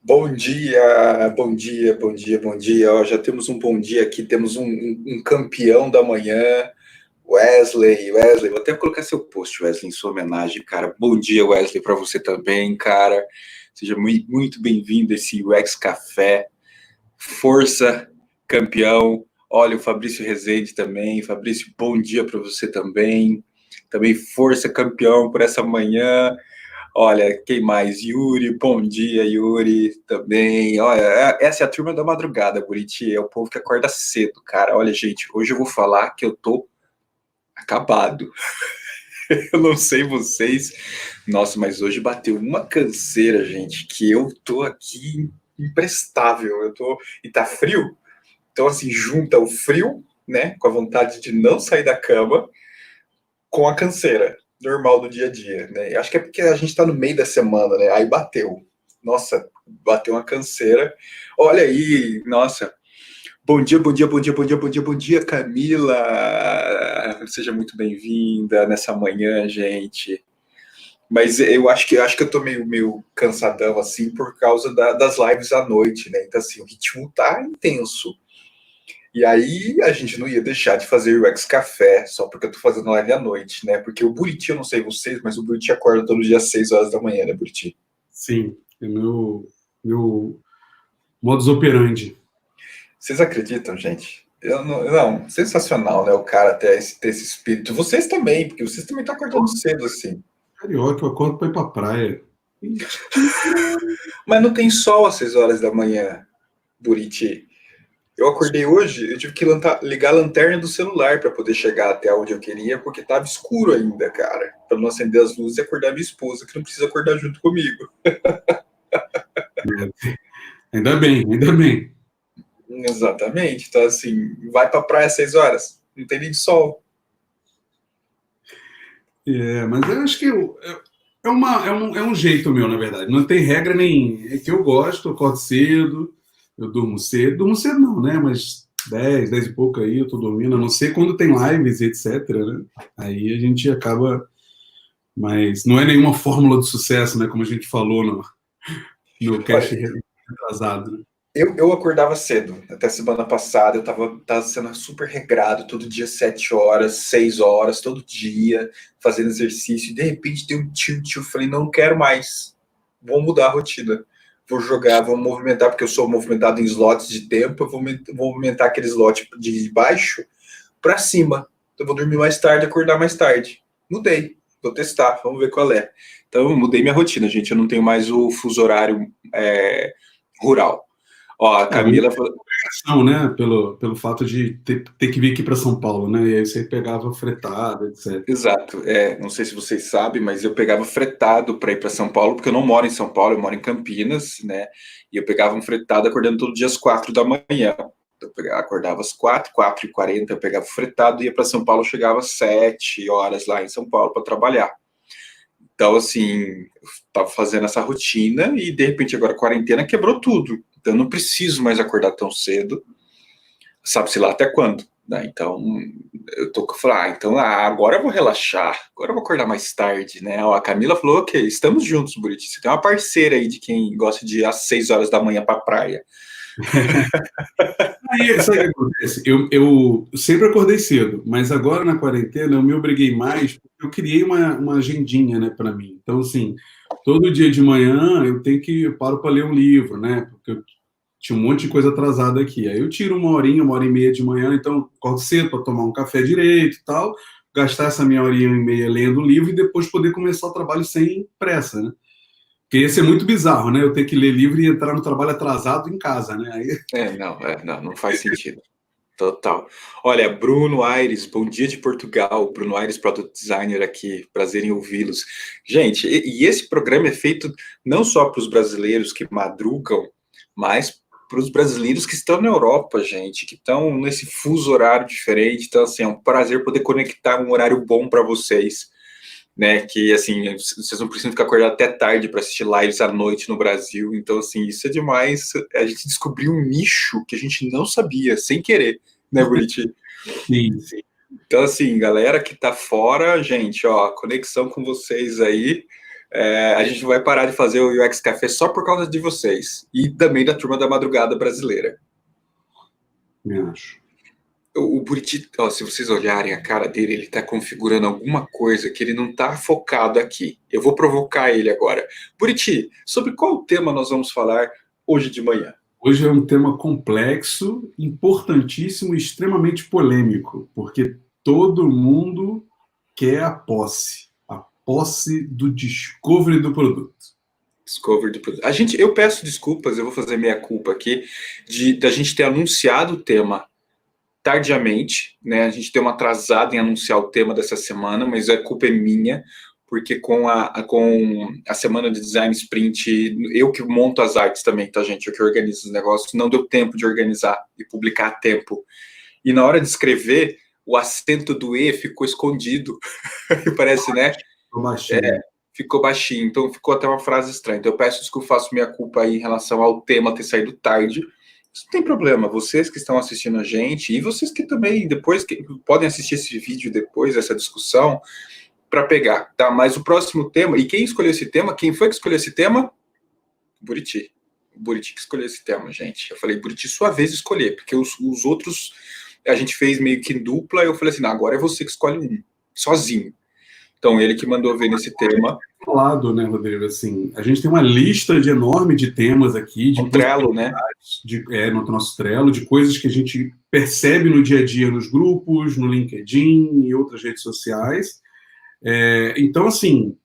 Bom dia, bom dia, bom dia, bom dia. Ó, já temos um bom dia aqui, temos um campeão da manhã, Wesley. Vou até colocar seu post, Wesley, em sua homenagem, cara. Bom dia, Wesley, para você também, cara. Seja muito bem-vindo a esse UX Café. Força, campeão. Olha, o Fabrício Rezende também. Fabrício, bom dia para você também. Também força, campeão, por essa manhã. Olha, quem mais? Yuri, bom dia, Yuri, também. Olha, essa é a turma da madrugada, Buriti. É o povo que acorda cedo, cara. Olha, gente, hoje eu vou falar que eu tô acabado. Eu não sei vocês. Nossa, mas hoje bateu uma canseira, gente, que eu tô aqui imprestável. Eu tô. E tá frio. Então, assim, junta o frio, né, com a vontade de não sair da cama, com a canseira normal do dia a dia, né? Eu acho que é porque a gente está no meio da semana, né? Aí bateu. Nossa, bateu uma canseira. Olha aí, nossa. Bom dia, bom dia, bom dia, bom dia, bom dia, bom dia, Camila. Seja muito bem-vinda nessa manhã, gente. Mas eu acho que eu tô meio cansadão assim por causa das lives à noite, né? Então assim, o ritmo tá intenso. E aí a gente não ia deixar de fazer o X Café só porque eu tô fazendo live à noite, né? Porque o Buriti, eu não sei vocês, mas o Buriti acorda todo dia às 6 horas da manhã, né, Buriti? Sim, é meu modus operandi. Vocês acreditam, gente? Eu não, sensacional, né? O cara ter esse espírito. Vocês também, porque vocês também estão acordando cedo, assim. Carioca, eu acordo pra ir pra praia. Mas não tem sol às 6 horas da manhã, Buriti. Eu acordei hoje, eu tive que ligar a lanterna do celular para poder chegar até onde eu queria, porque tava escuro ainda, cara. Para não acender as luzes e acordar minha esposa, que não precisa acordar junto comigo. Ainda bem, ainda bem. Exatamente. Então, assim, vai pra praia às 6 horas. Não tem nem sol. Mas eu acho que é um jeito meu, na verdade. Não tem regra nem. É que eu gosto, eu acordo cedo, eu durmo cedo. Durmo cedo não, né? Mas 10 e pouco aí eu tô dormindo, a não ser quando tem lives, etc, né? Aí a gente acaba. Mas não é nenhuma fórmula de sucesso, né? Como a gente falou no Olha, cast retrasado, né? eu acordava cedo. Até semana passada eu tava sendo super regrado, todo dia 7 horas, 6 horas, todo dia, fazendo exercício. E de repente deu um tilt. Eu falei, não quero mais. Vou mudar a rotina. Vou jogar, vou movimentar, porque eu sou movimentado em slots de tempo. Eu vou movimentar aquele slot de baixo para cima. Eu vou dormir mais tarde, acordar mais tarde. Mudei. Vou testar, vamos ver qual é. Então, eu mudei minha rotina, gente. Eu não tenho mais o fuso horário rural. Ó, a Camila falou. Não, né? Pelo fato de ter que vir aqui para São Paulo, né? E aí você pegava fretado, etc. Exato. Não sei se vocês sabem, mas eu pegava fretado para ir para São Paulo, porque eu não moro em São Paulo, eu moro em Campinas, né? E eu pegava um fretado acordando todo dia às 4 da manhã. Acordava às 4h40, eu pegava o fretado, ia para São Paulo, chegava às 7 horas lá em São Paulo para trabalhar. Então, assim, eu tava fazendo essa rotina e de repente agora a quarentena quebrou tudo. Então, eu não preciso mais acordar tão cedo, sabe-se lá até quando, né? Então, eu tô falando, então agora eu vou relaxar, agora eu vou acordar mais tarde, né? Ó, a Camila falou, ok, estamos juntos, Buriti. Você tem uma parceira aí de quem gosta de ir às 6 horas da manhã pra praia. Aí, sabe o que acontece? Eu sempre acordei cedo, mas agora na quarentena eu me obriguei mais, porque eu criei uma agendinha, né, para mim. Então, assim, todo dia de manhã eu paro para ler um livro, né? Porque eu tinha um monte de coisa atrasada aqui. Aí eu tiro uma horinha, 1h30 de manhã, então acordo cedo para tomar um café direito e tal, gastar essa meia horinha e meia lendo o livro e depois poder começar o trabalho sem pressa, né? Porque ia ser muito bizarro, né? Eu ter que ler livro e entrar no trabalho atrasado em casa, né? Aí, Não faz sentido. Total. Olha, Bruno Aires, bom dia de Portugal. Bruno Aires, Product Designer aqui, prazer em ouvi-los. Gente, e esse programa é feito não só para os brasileiros que madrugam, mas para os brasileiros que estão na Europa, gente, que estão nesse fuso horário diferente. Então, assim, é um prazer poder conectar um horário bom para vocês, né? Que, assim, vocês não precisam ficar acordados até tarde para assistir lives à noite no Brasil. Então, assim, isso é demais. A gente descobriu um nicho que a gente não sabia, sem querer, né, Buriti? sim, sim. Então, assim, galera que tá fora, gente, ó, conexão com vocês aí. A gente vai parar de fazer o UX Café só por causa de vocês. E também da turma da madrugada brasileira. Me acho. O Buriti, ó, se vocês olharem a cara dele, ele está configurando alguma coisa que ele não está focado aqui. Eu vou provocar ele agora. Buriti, sobre qual tema nós vamos falar hoje de manhã? Hoje é um tema complexo, importantíssimo e extremamente polêmico, porque todo mundo quer a posse do discovery do produto. Discovery do produto. Eu peço desculpas, eu vou fazer meia culpa aqui, da gente ter anunciado o tema tardiamente, né? A gente deu uma atrasada em anunciar o tema dessa semana, mas a culpa é minha, porque com a semana de design sprint, eu que monto as artes também, tá, gente? Eu que organizo os negócios, não deu tempo de organizar e publicar a tempo. E na hora de escrever, o acento do E ficou escondido. Parece, né? Ficou baixinho. Ficou baixinho, então ficou até uma frase estranha. Então eu peço desculpa, faço minha culpa aí em relação ao tema ter saído tarde. Isso não tem problema, vocês que estão assistindo a gente, e vocês que também depois que podem assistir esse vídeo depois, essa discussão, para pegar, tá? Mas o próximo tema, e quem escolheu esse tema? Quem foi que escolheu esse tema? Buriti. O Buriti que escolheu esse tema, gente. Eu falei, Buriti, sua vez de escolher, porque os outros a gente fez meio que em dupla, eu falei assim, não, agora é você que escolhe um, sozinho. Então, ele que mandou ver nesse tema. Lado, né, Rodrigo? Assim, a gente tem uma lista enorme de temas aqui, de Trello, né? No nosso Trello, de coisas que a gente percebe no dia a dia nos grupos, no LinkedIn e outras redes sociais. Então, assim,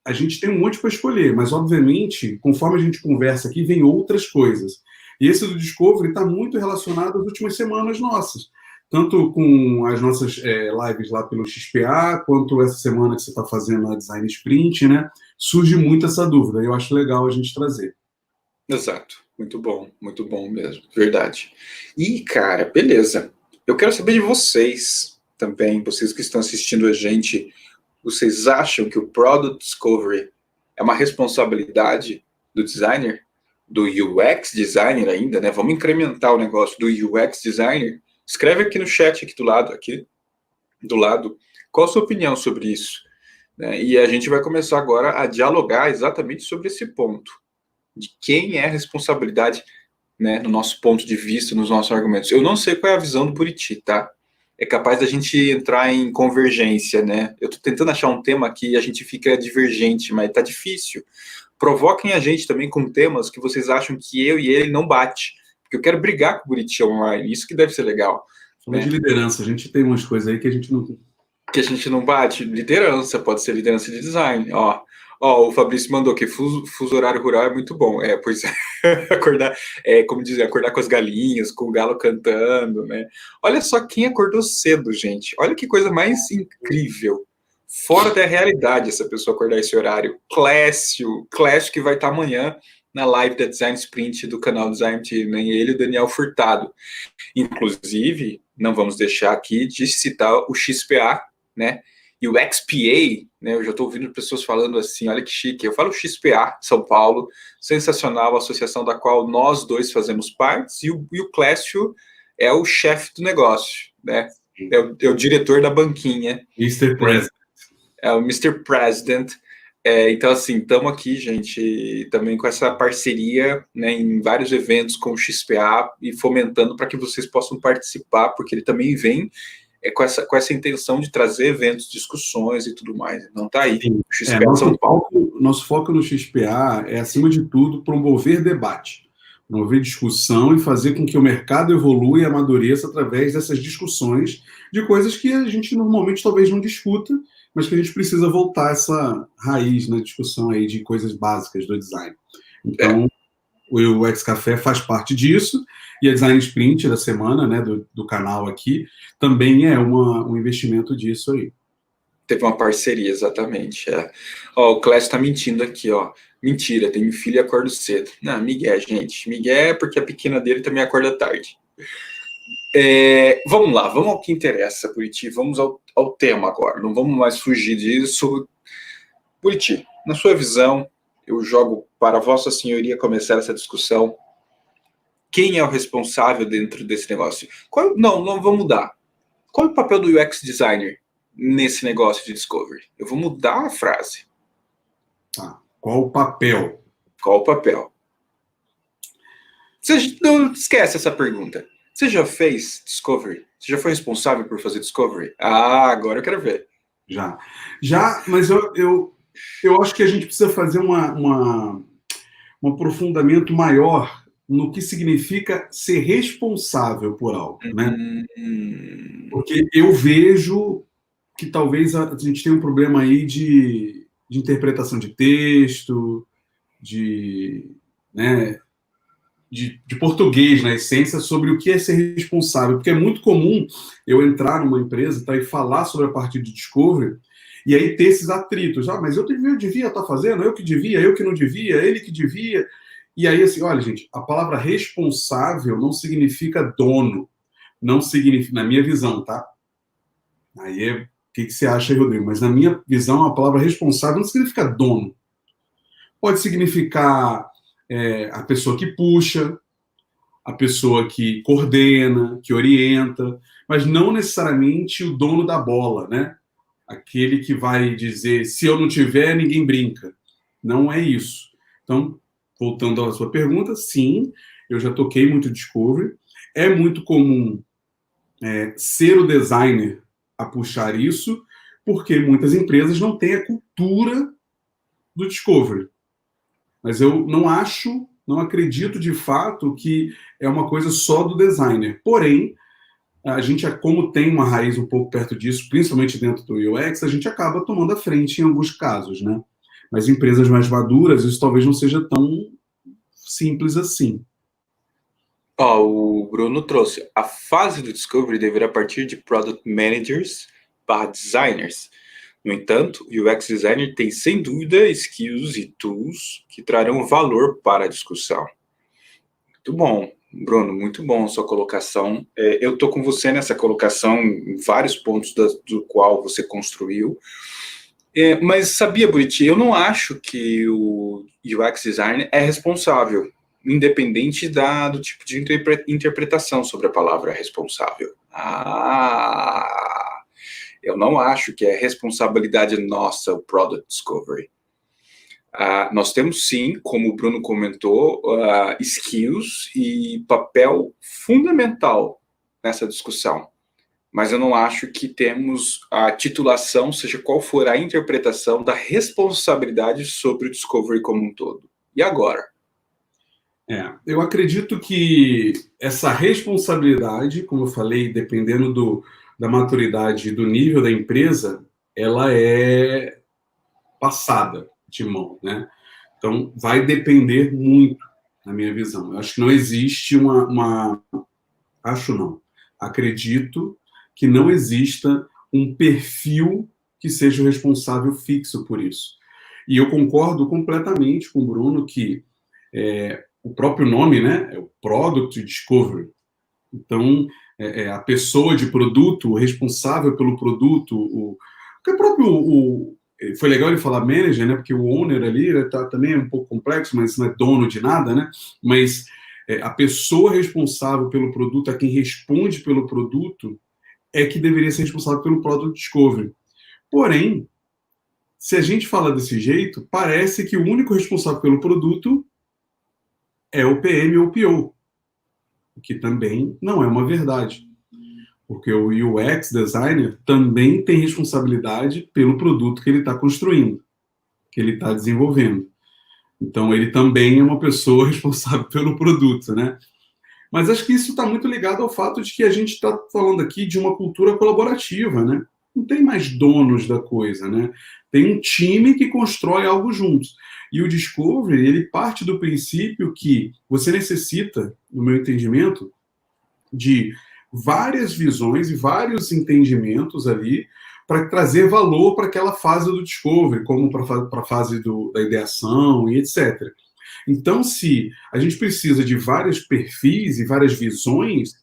a gente tem um monte para escolher, mas, obviamente, conforme a gente conversa aqui, vem outras coisas. E esse do Discovery está muito relacionado às últimas semanas nossas. Tanto com as nossas lives lá pelo XPA, quanto essa semana que você está fazendo a Design Sprint, né? Surge muito essa dúvida, e eu acho legal a gente trazer. Exato, muito bom mesmo, verdade. E, cara, beleza. Eu quero saber de vocês também, vocês que estão assistindo a gente, vocês acham que o Product Discovery é uma responsabilidade do designer? Do UX designer ainda, né? Vamos incrementar o negócio do UX designer. Escreve aqui no chat, aqui do lado, qual a sua opinião sobre isso? Né? E a gente vai começar agora a dialogar exatamente sobre esse ponto, de quem é a responsabilidade, né, no nosso ponto de vista, nos nossos argumentos. Eu não sei qual é a visão do Buriti, tá? É capaz da gente entrar em convergência, né? Eu tô tentando achar um tema que a gente fica divergente, mas tá difícil. Provoquem a gente também com temas que vocês acham que eu e ele não bate. Porque eu quero brigar com o Buriti online, isso que deve ser legal. Né? De liderança, a gente tem umas coisas aí que a gente não... Que a gente não bate. Liderança, pode ser liderança de design. Ó, o Fabrício mandou que fuso horário rural é muito bom. Pois é. Acordar, como dizer, acordar com as galinhas, com o galo cantando, né? Olha só quem acordou cedo, gente. Olha que coisa mais incrível. Fora da realidade essa pessoa acordar esse horário. Clécio que vai estar amanhã na live da Design Sprint do canal Design Team, né? Ele e o Daniel Furtado. Inclusive, não vamos deixar aqui de citar o XPA, né? E o XPA, né? Eu já estou ouvindo pessoas falando assim, olha que chique. Eu falo XPA, São Paulo, sensacional, associação da qual nós dois fazemos parte, e o Clécio é o chefe do negócio, né? É o diretor da banquinha. Mr. President. É o Mr. President. Então, assim, estamos aqui, gente, também com essa parceria, né, em vários eventos com o XPA e fomentando para que vocês possam participar, porque ele também vem com essa intenção de trazer eventos, discussões e tudo mais. Não está aí. Sim. O XPA de São Paulo. Nosso foco no XPA é, acima de tudo, promover debate, promover discussão e fazer com que o mercado evolua e amadureça através dessas discussões de coisas que a gente normalmente talvez não discuta, mas que a gente precisa voltar essa raiz na discussão aí de coisas básicas do design. Então, o UX Café faz parte disso, e a Design Sprint da semana, né, do canal aqui, também é um investimento disso aí. Teve uma parceria, exatamente. O Clécio está mentindo aqui, ó. Mentira, tem filho e acordo cedo. Não, Miguel, gente. Miguel é porque a pequena dele também acorda tarde. Vamos lá, vamos ao que interessa, Buriti. Vamos ao tema agora. Não vamos mais fugir disso. Buriti, na sua visão, eu jogo para Vossa Senhoria começar essa discussão. Quem é o responsável dentro desse negócio? Não vou mudar. Qual é o papel do UX designer nesse negócio de discovery? Eu vou mudar a frase. Qual o papel? Qual o papel? Você não esquece essa pergunta. Você já fez Discovery? Você já foi responsável por fazer Discovery? Ah, agora eu quero ver. Já, mas eu acho que a gente precisa fazer um aprofundamento maior no que significa ser responsável por algo, né? Porque eu vejo que talvez a gente tenha um problema aí de interpretação de texto, né, de português, na essência, sobre o que é ser responsável. Porque é muito comum eu entrar numa empresa, tá, e falar sobre a parte de discovery, e aí ter esses atritos. Ah, mas eu devia estar fazendo, eu que não devia, ele que devia. E aí, assim, olha, gente, a palavra responsável não significa dono. Não significa, na minha visão, tá? Aí é o que você acha, Rodrigo? Mas na minha visão, a palavra responsável não significa dono. Pode significar a pessoa que puxa, a pessoa que coordena, que orienta, mas não necessariamente o dono da bola, né? Aquele que vai dizer, se eu não tiver, ninguém brinca. Não é isso. Então, voltando à sua pergunta, sim, eu já toquei muito Discovery. É muito comum ser o designer a puxar isso, porque muitas empresas não têm a cultura do Discovery. Mas eu não acredito de fato que é uma coisa só do designer. Porém, a gente, como tem uma raiz um pouco perto disso, principalmente dentro do UX, a gente acaba tomando a frente em alguns casos, né? Mas em empresas mais maduras, isso talvez não seja tão simples assim. O Bruno trouxe. A fase do Discovery deverá partir de Product Managers para Designers. No entanto, o UX Designer tem, sem dúvida, skills e tools que trarão valor para a discussão. Muito bom, Bruno, muito bom a sua colocação. Eu estou com você nessa colocação, em vários pontos do qual você construiu. Mas sabia, Buriti, eu não acho que o UX Designer é responsável, independente do tipo de interpretação sobre a palavra responsável. Eu não acho que é responsabilidade nossa o Product Discovery. Nós temos, sim, como o Bruno comentou, skills e papel fundamental nessa discussão. Mas eu não acho que temos a titulação, seja qual for a interpretação, da responsabilidade sobre o Discovery como um todo. E agora? Eu acredito que essa responsabilidade, como eu falei, dependendo da maturidade e do nível da empresa, ela é passada de mão, né? Então, vai depender muito, na minha visão. Eu acho que não existe Acho não. Acredito que não exista um perfil que seja o responsável fixo por isso. E eu concordo completamente com o Bruno que o próprio nome, né, é o Product Discovery. Então, a pessoa de produto, o responsável pelo produto, foi legal ele falar manager, né, porque o owner ali também é um pouco complexo, mas não é dono de nada, né, mas a pessoa responsável pelo produto, a quem responde pelo produto, é que deveria ser responsável pelo Product Discovery. Porém, se a gente fala desse jeito, parece que o único responsável pelo produto é o PM ou o PO, o que também não é uma verdade. Porque o UX designer também tem responsabilidade pelo produto que ele está construindo, que ele está desenvolvendo. Então, ele também é uma pessoa responsável pelo produto, né? Mas acho que isso está muito ligado ao fato de que a gente está falando aqui de uma cultura colaborativa, né? Não tem mais donos da coisa, né? Tem um time que constrói algo juntos. E o Discovery, ele parte do princípio que você necessita, no meu entendimento, de várias visões e vários entendimentos ali para trazer valor para aquela fase do Discovery, como para a fase da ideação e etc. Então, se a gente precisa de vários perfis e várias visões,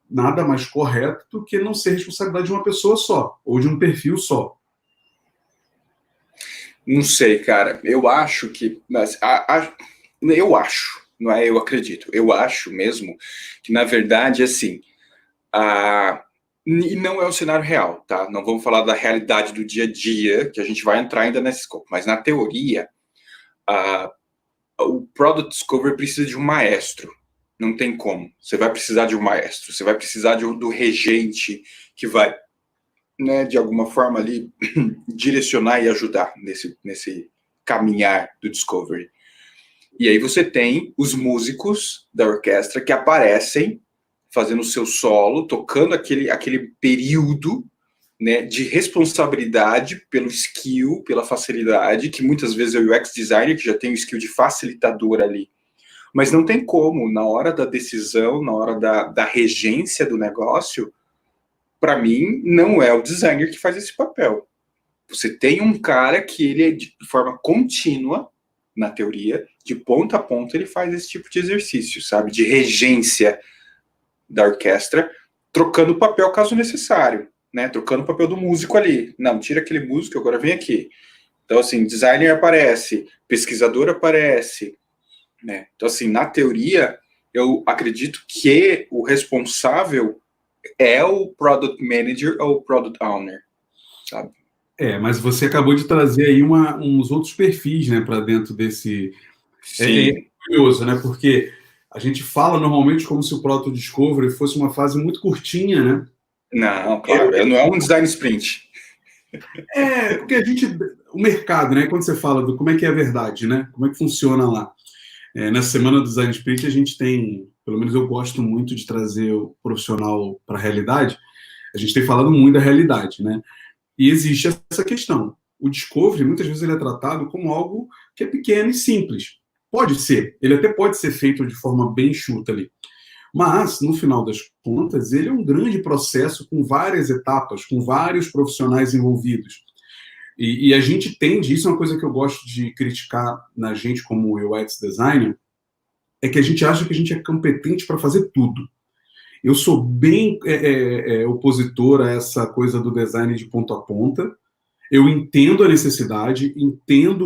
nada mais correto do que não ser responsabilidade de uma pessoa só, ou de um perfil só. Não sei, cara. Eu acho que... eu acho, não é eu acredito. Eu acho mesmo que, na verdade, assim... e não é o cenário real, tá? Não vamos falar da realidade do dia a dia, que a gente vai entrar ainda nesse escopo. Mas, na teoria, o Product Discovery precisa de um maestro. Não tem como. Você vai precisar de um maestro. Você vai precisar do regente que vai, né, de alguma forma ali, direcionar e ajudar nesse caminhar do Discovery. E aí você tem os músicos da orquestra que aparecem fazendo o seu solo, tocando aquele período, né, de responsabilidade pelo skill, pela facilidade, que muitas vezes é o UX designer, que já tem o skill de facilitador ali. Mas não tem como, na hora da decisão, na hora da regência do negócio, para mim, não é o designer que faz esse papel. Você tem um cara que ele é de forma contínua, na teoria, de ponta a ponta, ele faz esse tipo de exercício, sabe? De regência da orquestra, trocando o papel caso necessário, né? Trocando o papel do músico ali. Não, tira aquele músico, agora vem aqui. Então, assim, designer aparece, pesquisador aparece, né? Então, assim, na teoria, eu acredito que o responsável é o Product Manager ou o Product Owner, sabe? Mas você acabou de trazer aí uns outros perfis, né, para dentro desse... Sim. É curioso, né, porque a gente fala normalmente como se o Product Discovery fosse uma fase muito curtinha, né? Não, claro, não é um design sprint. Porque o mercado, né, quando você fala do como é que é a verdade, né, como é que funciona lá. Nessa semana do Design Sprint a gente tem, pelo menos eu gosto muito de trazer o profissional para a realidade, a gente tem falado muito da realidade, né? E existe essa questão. O Discovery, muitas vezes, ele é tratado como algo que é pequeno e simples. Pode ser. Ele até pode ser feito de forma bem enxuta ali. Mas, no final das contas, ele é um grande processo com várias etapas, com vários profissionais envolvidos. E a gente tende, isso é uma coisa que eu gosto de criticar na gente como UX designer, é que a gente acha que a gente é competente para fazer tudo. Eu sou bem opositor a essa coisa do design de ponta a ponta. Eu entendo a necessidade, entendo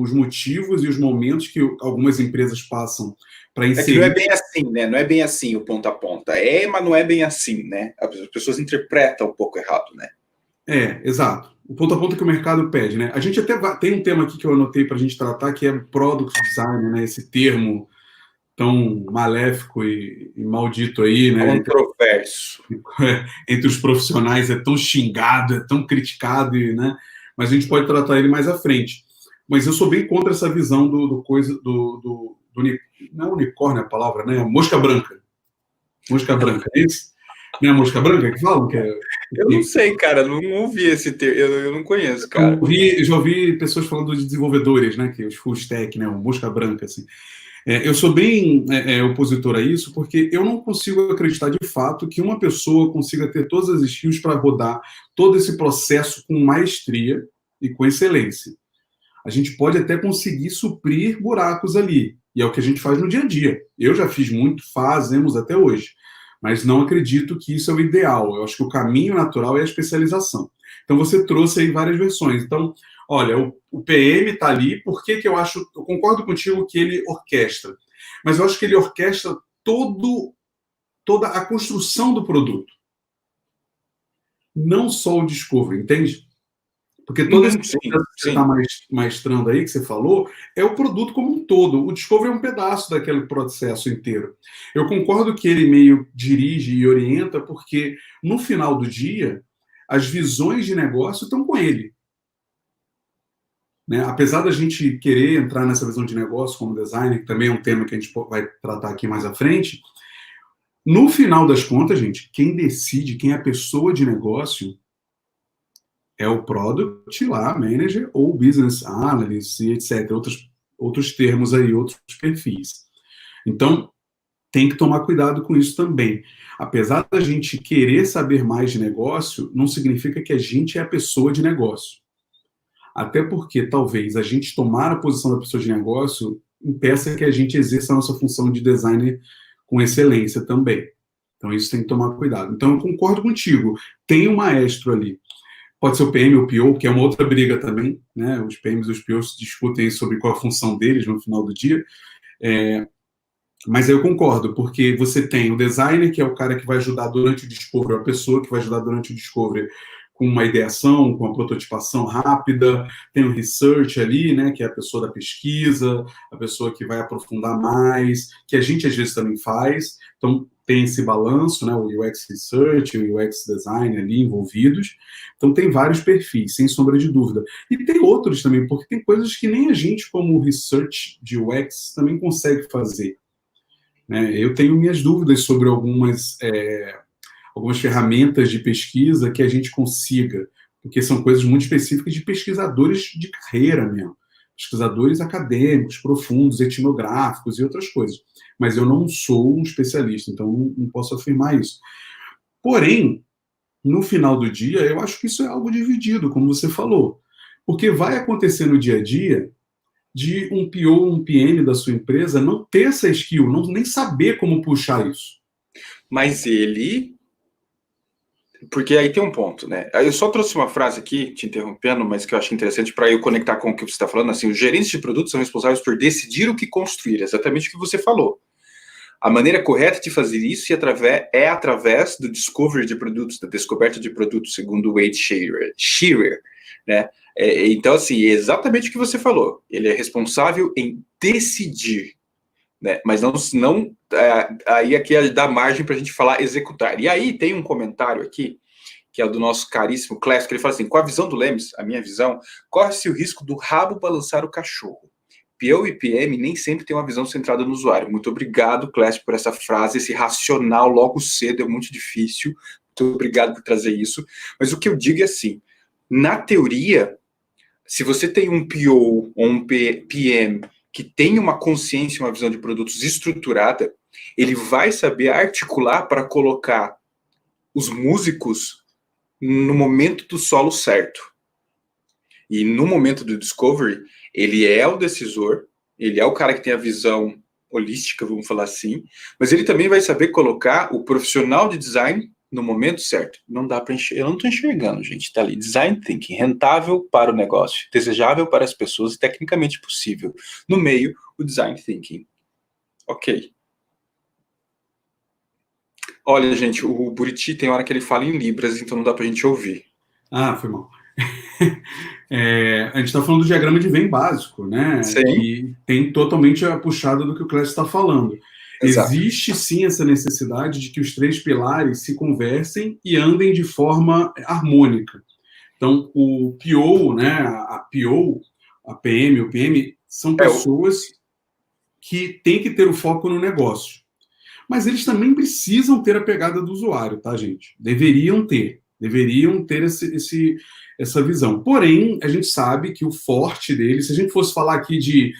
os motivos e os momentos que algumas empresas passam para inserir. É que não é bem assim, né? Não é bem assim o ponta a ponta. Mas não é bem assim, né? As pessoas interpretam um pouco errado, né? Exato. O ponto a ponto que o mercado pede, né? A gente até tem um tema aqui que eu anotei para a gente tratar, que é product design, né? Esse termo tão maléfico e maldito aí, né? Controverso. Entre os profissionais, é tão xingado, é tão criticado, né? Mas a gente pode tratar ele mais à frente. Mas eu sou bem contra essa visão do não é unicórnio a palavra, né? Mosca branca. Mosca branca, é isso? Não é mosca branca que falam? Eu não sei, cara, não ouvi esse termo, eu não conheço, cara. Eu já ouvi pessoas falando de desenvolvedores, né? Que os full stack, né? O mosca branca, assim. Eu sou bem opositor a isso, porque eu não consigo acreditar de fato que uma pessoa consiga ter todas as skills para rodar todo esse processo com maestria e com excelência. A gente pode até conseguir suprir buracos ali, e é o que a gente faz no dia a dia. Eu já fiz muito, fazemos até hoje, mas não acredito que isso é o ideal. Eu acho que o caminho natural é a especialização. Então você trouxe aí várias versões. Então, olha, o PM está ali, por que eu concordo contigo que ele orquestra, mas eu acho que ele orquestra toda a construção do produto. Não só o discovery, entende? Porque todo esse processo que você está maestrando aí, que você falou, é o produto como um todo. O discovery é um pedaço daquele processo inteiro. Eu concordo que ele meio dirige e orienta, porque no final do dia, as visões de negócio estão com ele. Né? Apesar da gente querer entrar nessa visão de negócio como designer, que também é um tema que a gente vai tratar aqui mais à frente, no final das contas, gente, quem decide, quem é a pessoa de negócio, é o product lá, manager, ou business analyst, etc. Outros termos aí, outros perfis. Então, tem que tomar cuidado com isso também. Apesar da gente querer saber mais de negócio, não significa que a gente é a pessoa de negócio. Até porque, talvez, a gente tomar a posição da pessoa de negócio impeça que a gente exerça a nossa função de designer com excelência também. Então, isso tem que tomar cuidado. Então, eu concordo contigo. Tem um maestro ali. Pode ser o PM ou o PO, que é uma outra briga também, né? Os PMs e os POs discutem sobre qual a função deles no final do dia. Mas eu concordo, porque você tem o designer, que é o cara que vai ajudar durante o discovery, a pessoa que vai ajudar durante o discovery com uma ideação, com uma prototipação rápida, tem o research ali, né, que é a pessoa da pesquisa, a pessoa que vai aprofundar mais, que a gente às vezes também faz, então tem esse balanço, né, o UX Research, o UX Design ali envolvidos, então tem vários perfis, sem sombra de dúvida. E tem outros também, porque tem coisas que nem a gente, como research de UX, também consegue fazer. Né? Eu tenho minhas dúvidas sobre algumas ferramentas de pesquisa que a gente consiga, porque são coisas muito específicas de pesquisadores de carreira mesmo, pesquisadores acadêmicos, profundos, etnográficos e outras coisas. Mas eu não sou um especialista, então não posso afirmar isso. Porém, no final do dia, eu acho que isso é algo dividido, como você falou, porque vai acontecer no dia a dia de um PO, um PM da sua empresa não ter essa skill, nem saber como puxar isso. Mas ele... Porque aí tem um ponto, né? Eu só trouxe uma frase aqui, te interrompendo, mas que eu acho interessante para eu conectar com o que você está falando. Assim, os gerentes de produtos são responsáveis por decidir o que construir, exatamente o que você falou. A maneira correta de fazer isso é através do discovery de produtos, da descoberta de produtos, segundo o Wade Shearer, né? Então, assim, é exatamente o que você falou. Ele é responsável em decidir, né? Mas não aí aqui dá margem para a gente falar executar. E aí tem um comentário aqui, que é o do nosso caríssimo Clécio, que ele fala assim: com a visão do Lemes, a minha visão, corre-se o risco do rabo balançar o cachorro. PO e PM nem sempre tem uma visão centrada no usuário. Muito obrigado, Clécio, por essa frase, esse racional logo cedo é muito difícil. Muito obrigado por trazer isso. Mas o que eu digo é assim, na teoria, se você tem um PO ou um PM que tem uma consciência, uma visão de produtos estruturada, ele vai saber articular para colocar os músicos no momento do solo certo. E no momento do discovery, ele é o decisor, ele é o cara que tem a visão holística, vamos falar assim, mas ele também vai saber colocar o profissional de design no momento certo. Não dá para enxergar, eu não estou enxergando, gente, está ali. Design thinking, rentável para o negócio, desejável para as pessoas e tecnicamente possível. No meio, o design thinking. Ok. Olha, gente, o Buriti tem hora que ele fala em libras, então não dá para a gente ouvir. Ah, foi mal. A gente está falando do diagrama de Venn básico, né? Sim. Que tem totalmente a puxada do que o Clécio está falando. Exato. Existe sim essa necessidade de que os três pilares se conversem e andem de forma harmônica. Então, o PO, né, a PO, a PM, o PM, são pessoas que têm que ter o foco no negócio. Mas eles também precisam ter a pegada do usuário, tá, gente? Deveriam ter essa visão. Porém, a gente sabe que o forte deles, se a gente fosse falar aqui de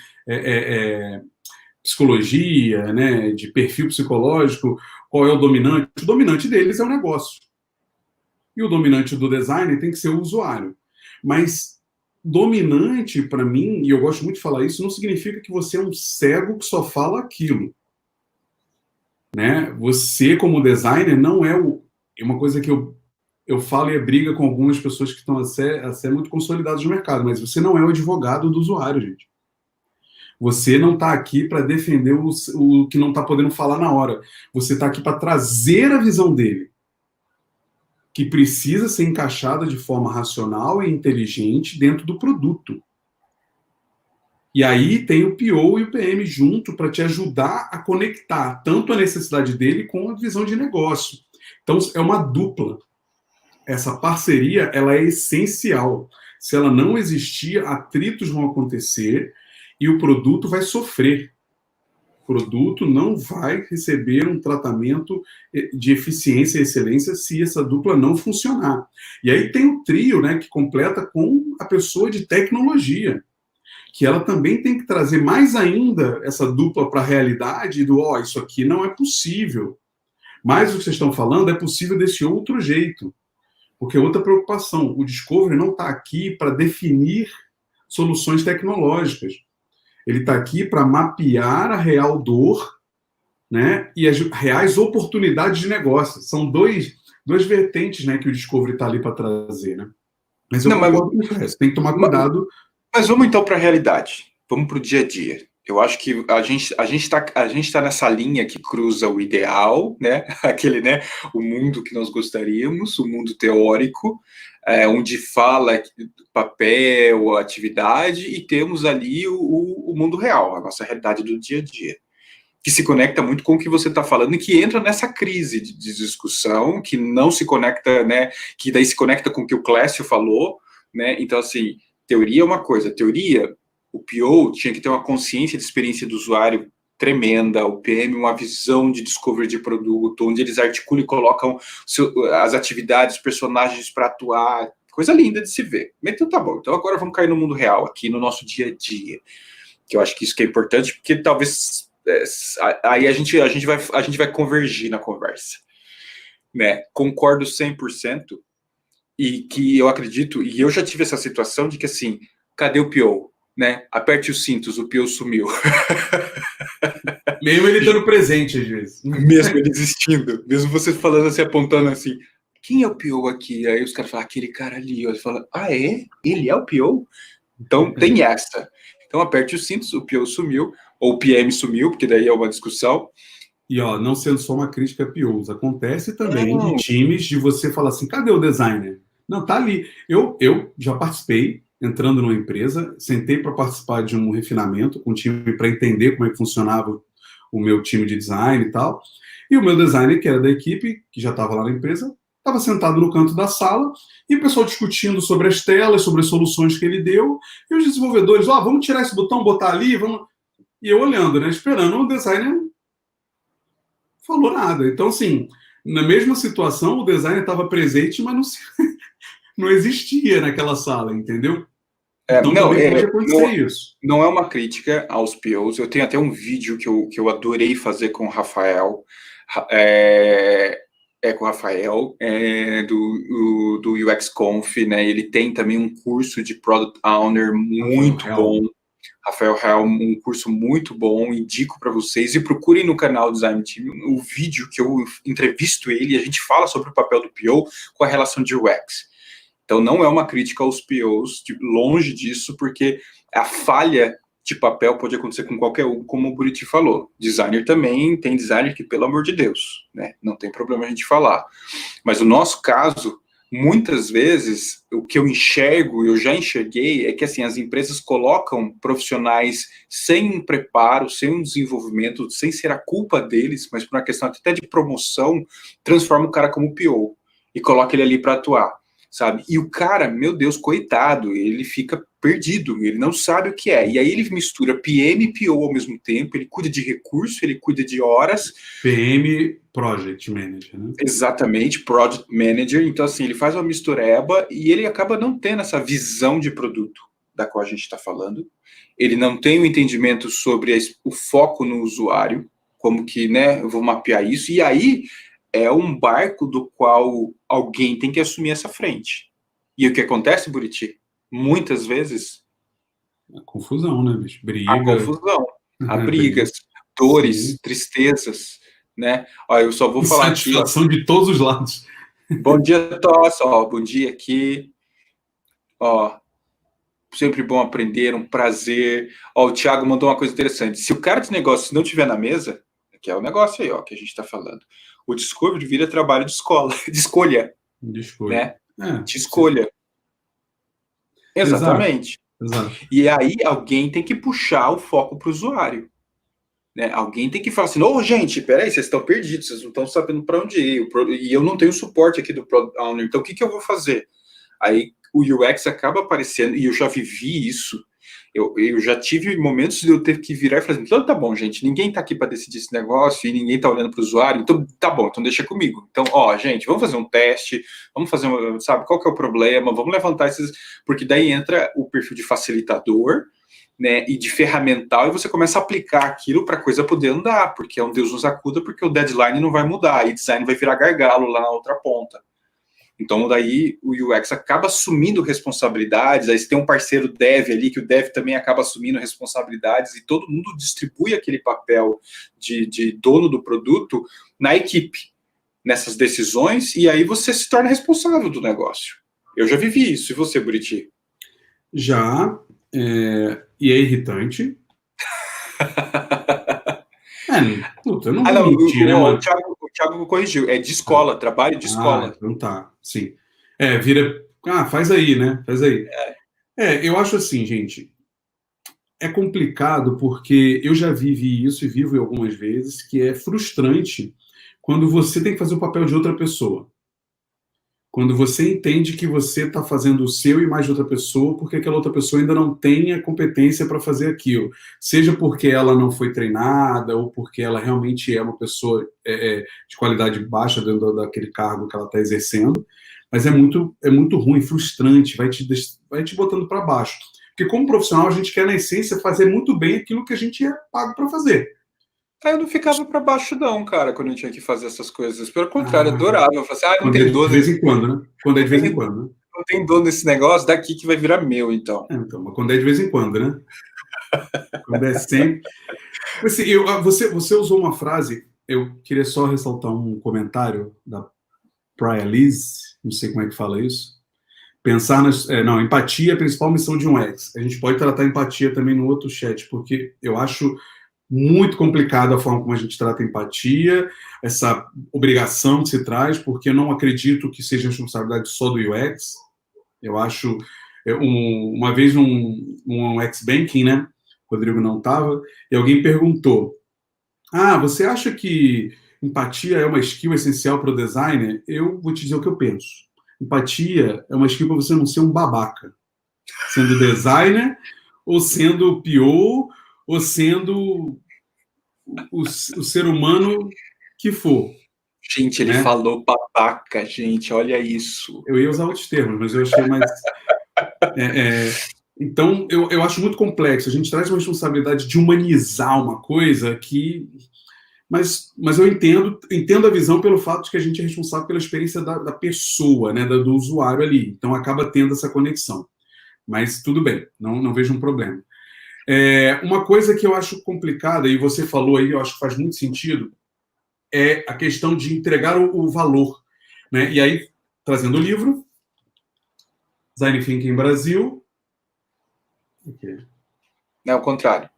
psicologia, né, de perfil psicológico, qual é o dominante? O dominante deles é o negócio. E o dominante do design tem que ser o usuário. Mas dominante, para mim, e eu gosto muito de falar isso, não significa que você é um cego que só fala aquilo. Né? Você, como designer, não é uma coisa que eu falo e é briga com algumas pessoas que estão a ser muito consolidadas no mercado, mas você não é o advogado do usuário, gente. Você não está aqui para defender o que não está podendo falar na hora. Você está aqui para trazer a visão dele, que precisa ser encaixada de forma racional e inteligente dentro do produto. E aí tem o PO e o PM junto para te ajudar a conectar tanto a necessidade dele com a visão de negócio. Então, é uma dupla. Essa parceria, ela é essencial. Se ela não existir, atritos vão acontecer e o produto vai sofrer. O produto não vai receber um tratamento de eficiência e excelência se essa dupla não funcionar. E aí tem o trio, né, que completa com a pessoa de tecnologia, que ela também tem que trazer mais ainda essa dupla para a realidade do, isso aqui não é possível. Mas o que vocês estão falando é possível desse outro jeito. Porque outra preocupação, o Discovery não está aqui para definir soluções tecnológicas. Ele está aqui para mapear a real dor, né, e as reais oportunidades de negócio. São duas vertentes, né, que o Discovery está ali para trazer. Né? Mas eu concordo com isso. Tem que tomar cuidado. Mas vamos então para a realidade. Vamos para o dia a dia. Eu acho que a gente tá nessa linha que cruza o ideal, né? Aquele, né? O mundo que nós gostaríamos, o mundo teórico, onde fala papel, atividade, e temos ali o mundo real, a nossa realidade do dia a dia, que se conecta muito com o que você está falando e que entra nessa crise de discussão, que não se conecta, né? Que daí se conecta com o que o Clécio falou, né? Então, assim, teoria é uma coisa, teoria, o PO tinha que ter uma consciência de experiência do usuário tremenda, o PM uma visão de discovery de produto, onde eles articulam e colocam as atividades, os personagens para atuar, coisa linda de se ver. Então tá bom, então agora vamos cair no mundo real, aqui no nosso dia a dia, que eu acho que isso que é importante, porque talvez aí a gente vai convergir na conversa, né? Concordo 100%, e que eu acredito, e eu já tive essa situação de que assim, cadê o PO? Né? Aperte os cintos, o PO sumiu. Mesmo ele estando presente, às vezes. Mesmo ele existindo, mesmo você falando assim, apontando assim, quem é o PO aqui? Aí os caras falam, aquele cara ali. Ele fala, ah, é? Ele é o PO? Então tem essa. Então aperte os cintos, o PO sumiu, ou o PM sumiu, porque daí é uma discussão. E, ó, não sendo só uma crítica a POs, acontece também de times de você falar assim, cadê o designer? Não, tá ali. Eu já participei, entrando numa empresa, sentei para participar de um refinamento com o time para entender como é que funcionava o meu time de design e tal. E o meu designer, que era da equipe, que já estava lá na empresa, estava sentado no canto da sala e o pessoal discutindo sobre as telas, sobre as soluções que ele deu, e os desenvolvedores, vamos tirar esse botão, botar ali, vamos... E eu olhando, né, esperando o designer falou nada. Então, assim, na mesma situação, o designer estava presente, mas não existia naquela sala, entendeu? Então também pode acontecer isso. Não é uma crítica aos POs. Eu tenho até um vídeo que eu adorei fazer com o Rafael. Com o Rafael, do UX Conf, né? Ele tem também um curso de Product Owner muito bom. Rafael Real, um curso muito bom, indico para vocês, e procurem no canal Design Team o vídeo que eu entrevisto ele e a gente fala sobre o papel do PO com a relação de UX. Então não é uma crítica aos POs, longe disso, porque a falha de papel pode acontecer com qualquer um, como o Buriti falou. Designer também, tem designer que, pelo amor de Deus, né? Não tem problema a gente falar. Mas o nosso caso, muitas vezes, o que eu enxergo, eu já enxerguei, é que assim, as empresas colocam profissionais sem um preparo, sem um desenvolvimento, sem ser a culpa deles, mas por uma questão até de promoção, transforma o cara como PO e coloca ele ali para atuar, sabe? E o cara, meu Deus, coitado, ele fica perdido, ele não sabe o que é. E aí ele mistura PM e PO ao mesmo tempo, ele cuida de recurso, ele cuida de horas. PM, Project Manager, né? Exatamente, Project Manager. Então, assim, ele faz uma mistureba e ele acaba não tendo essa visão de produto da qual a gente está falando. Ele não tem o entendimento sobre o foco no usuário, como que, né, eu vou mapear isso. E aí é um barco do qual alguém tem que assumir essa frente. E o que acontece, Buriti? Muitas vezes... A confusão, né, bicho? Briga. A confusão, a brigas, dores, tristezas, né? Ó, eu só vou falar aqui... Satisfação de todos os lados. Bom dia, Tossa, ó, bom dia aqui. Ó, sempre bom aprender, um prazer. Ó, o Thiago mandou uma coisa interessante. Se o cara de negócio não estiver na mesa, que é o negócio aí, ó, que a gente está falando, o Discovery vira trabalho de escola, de escolha. De escolha. Né? De escolha. Sim. Exatamente. Exato. E aí alguém tem que puxar o foco para o usuário. Né? Alguém tem que falar assim, gente, peraí, vocês estão perdidos, vocês não estão sabendo para onde ir, e eu não tenho suporte aqui do Product Owner, então o que eu vou fazer? Aí o UX acaba aparecendo, e eu já vivi isso, eu já tive momentos de eu ter que virar e falar assim, então tá bom, gente, ninguém está aqui para decidir esse negócio, e ninguém está olhando para o usuário, então tá bom, então deixa comigo. Então, gente, vamos fazer um teste, vamos fazer, sabe, qual que é o problema, vamos levantar esses, porque daí entra o perfil de facilitador, né, e de ferramental, e você começa a aplicar aquilo para a coisa poder andar, porque é um Deus nos acuda, porque o deadline não vai mudar, e design vai virar gargalo lá na outra ponta. Então, daí, o UX acaba assumindo responsabilidades, aí você tem um parceiro dev ali, que o dev também acaba assumindo responsabilidades, e todo mundo distribui aquele papel de dono do produto na equipe, nessas decisões, e aí você se torna responsável do negócio. Eu já vivi isso, e você, Buriti? Já, e é irritante, Puta, eu não Ah, vou não, mentir, né, o mano? Thiago corrigiu. É de escola, trabalho de escola. Então tá, sim. Vira. Faz aí, né? Faz aí. Eu acho assim, gente. É complicado porque eu já vivi isso e vivo algumas vezes, que é frustrante quando você tem que fazer o papel de outra pessoa. Quando você entende que você está fazendo o seu e mais de outra pessoa, porque aquela outra pessoa ainda não tem a competência para fazer aquilo. Seja porque ela não foi treinada, ou porque ela realmente é uma pessoa de qualidade baixa dentro daquele cargo que ela está exercendo. Mas é muito ruim, frustrante, vai te botando para baixo. Porque como profissional, a gente quer, na essência, fazer muito bem aquilo que a gente é pago para fazer. Aí eu não ficava pra baixo, não, cara, quando eu tinha que fazer essas coisas. Pelo contrário, eu Ah, adorava. Eu falava assim, não quando é tem de dono, vez em quando, né? Quando é de vez em quando, né? não tem dono nesse negócio, daqui que vai virar meu, então. Então, mas quando é de vez em quando, né? Quando é sempre. Assim, você usou uma frase, eu queria só ressaltar um comentário da Priya Liz, não sei como é que fala isso. Pensar não, empatia é a principal missão de um ex. A gente pode tratar empatia também no outro chat, porque eu acho muito complicado a forma como a gente trata a empatia, essa obrigação que se traz, porque eu não acredito que seja responsabilidade só do UX. Eu acho, uma vez um ex-banking, né? O Rodrigo não estava, e alguém perguntou: você acha que empatia é uma skill essencial para o designer? Eu vou te dizer o que eu penso. Empatia é uma skill para você não ser um babaca, sendo designer, ou sendo PO, ou sendo o ser humano que for, Gente, ele né? falou babaca, gente, olha isso. Eu ia usar outros termos, mas eu achei mais. Então, eu acho muito complexo. A gente traz uma responsabilidade de humanizar uma coisa que. Mas eu entendo a visão pelo fato de que a gente é responsável pela experiência da pessoa, né, do usuário ali. Então, acaba tendo essa conexão. Mas tudo bem, não vejo um problema. Uma coisa que eu acho complicada, e você falou aí, eu acho que faz muito sentido, é a questão de entregar o valor. Né? E aí, trazendo o livro, Design Thinking Brasil. Não, ao contrário.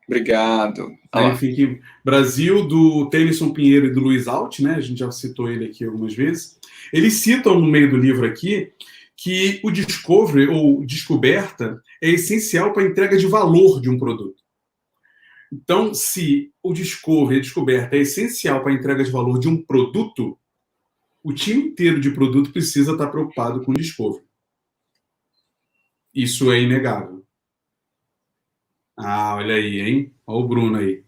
Obrigado. Design Thinking Brasil, do Tennyson Pinheiro e do Luiz Alt, né? A gente já citou ele aqui algumas vezes. Eles citam no meio do livro aqui que o discovery, ou descoberta, é essencial para a entrega de valor de um produto. Então, se o discovery, a descoberta, é essencial para a entrega de valor de um produto, o time inteiro de produto precisa estar preocupado com o discovery. Isso é inegável. Olha aí, hein? Olha o Bruno aí.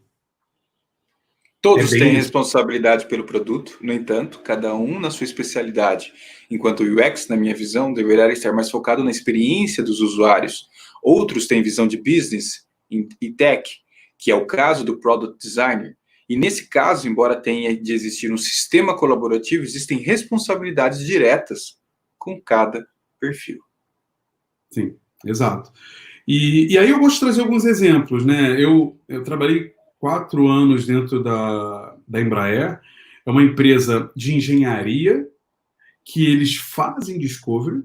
Todos têm isso. responsabilidade pelo produto, no entanto, cada um na sua especialidade. Enquanto o UX, na minha visão, deverá estar mais focado na experiência dos usuários. Outros têm visão de business e tech, que é o caso do Product Designer. E nesse caso, embora tenha de existir um sistema colaborativo, existem responsabilidades diretas com cada perfil. Sim, exato. E aí eu gosto de trazer alguns exemplos, né? Eu trabalhei 4 anos dentro da Embraer, é uma empresa de engenharia que eles fazem discovery,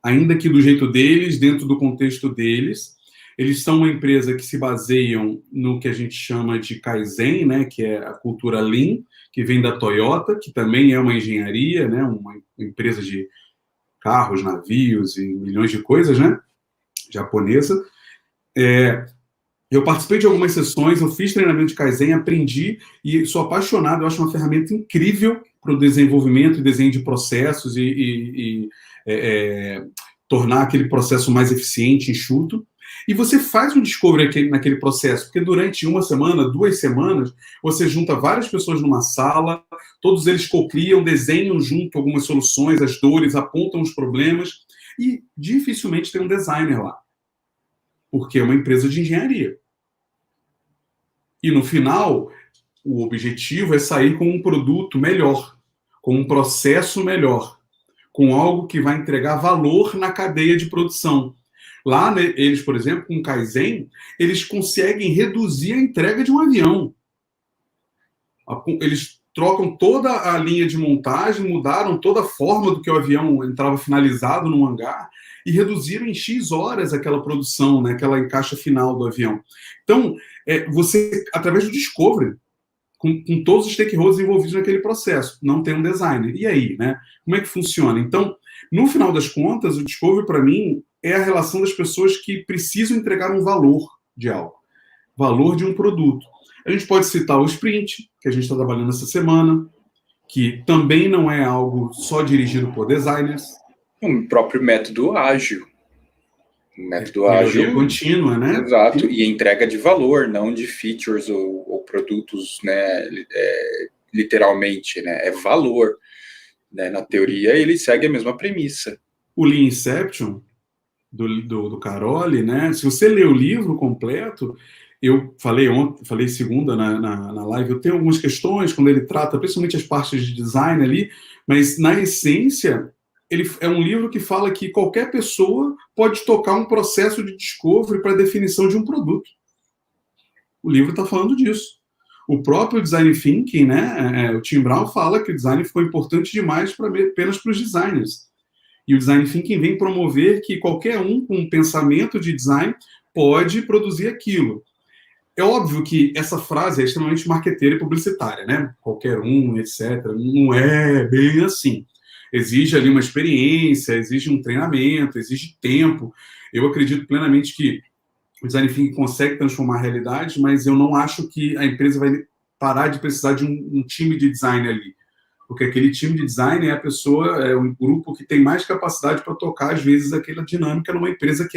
ainda que do jeito deles, dentro do contexto deles. Eles são uma empresa que se baseiam no que a gente chama de Kaizen, né? Que é a cultura Lean, que vem da Toyota, que também é uma engenharia, né? Uma empresa de carros, navios e milhões de coisas, né? Japonesa. Eu participei de algumas sessões, eu fiz treinamento de Kaizen, aprendi e sou apaixonado. Eu acho uma ferramenta incrível para o desenvolvimento e desenho de processos e tornar aquele processo mais eficiente, enxuto. E você faz um discovery naquele processo, porque durante 1 semana, 2 semanas, você junta várias pessoas numa sala, todos eles cocriam, desenham junto algumas soluções, as dores, apontam os problemas, e dificilmente tem um designer lá, porque é uma empresa de engenharia. E no final, o objetivo é sair com um produto melhor, com um processo melhor, com algo que vai entregar valor na cadeia de produção. Lá, né, eles, por exemplo, com o Kaizen, eles conseguem reduzir a entrega de um avião. Eles trocam toda a linha de montagem, mudaram toda a forma do que o avião entrava finalizado no hangar e reduziram em X horas aquela produção, né, aquela encaixa final do avião. Então, você, através do discovery, com todos os stakeholders envolvidos naquele processo, não tem um designer. E aí, né? Como é que funciona? Então, no final das contas, o discovery, para mim, é a relação das pessoas que precisam entregar um valor de algo, valor de um produto. A gente pode citar o sprint, que a gente está trabalhando essa semana, que também não é algo só dirigido por designers. O próprio método ágil. Método ágil contínua, né? Exato, e entrega de valor, não de features ou produtos, né, literalmente, né, é valor, né, na teoria ele segue a mesma premissa. O Lean Inception, do Caroli, né, se você ler o livro completo, eu falei ontem, falei segunda na live, eu tenho algumas questões quando ele trata, principalmente as partes de design ali, mas na essência ele é um livro que fala que qualquer pessoa pode tocar um processo de discovery para a definição de um produto. O livro está falando disso. O próprio Design Thinking, né, o Tim Brown fala que o design ficou importante demais apenas para os designers. E o Design Thinking vem promover que qualquer um com um pensamento de design pode produzir aquilo. É óbvio que essa frase é extremamente marqueteira e publicitária, né? Qualquer um, etc. Não é bem assim. Exige ali uma experiência, exige um treinamento, exige tempo. Eu acredito plenamente que o Design Thinking consegue transformar a realidade, mas eu não acho que a empresa vai parar de precisar de um time de design ali. Porque aquele time de design é a pessoa, é um grupo que tem mais capacidade para tocar, às vezes, aquela dinâmica numa empresa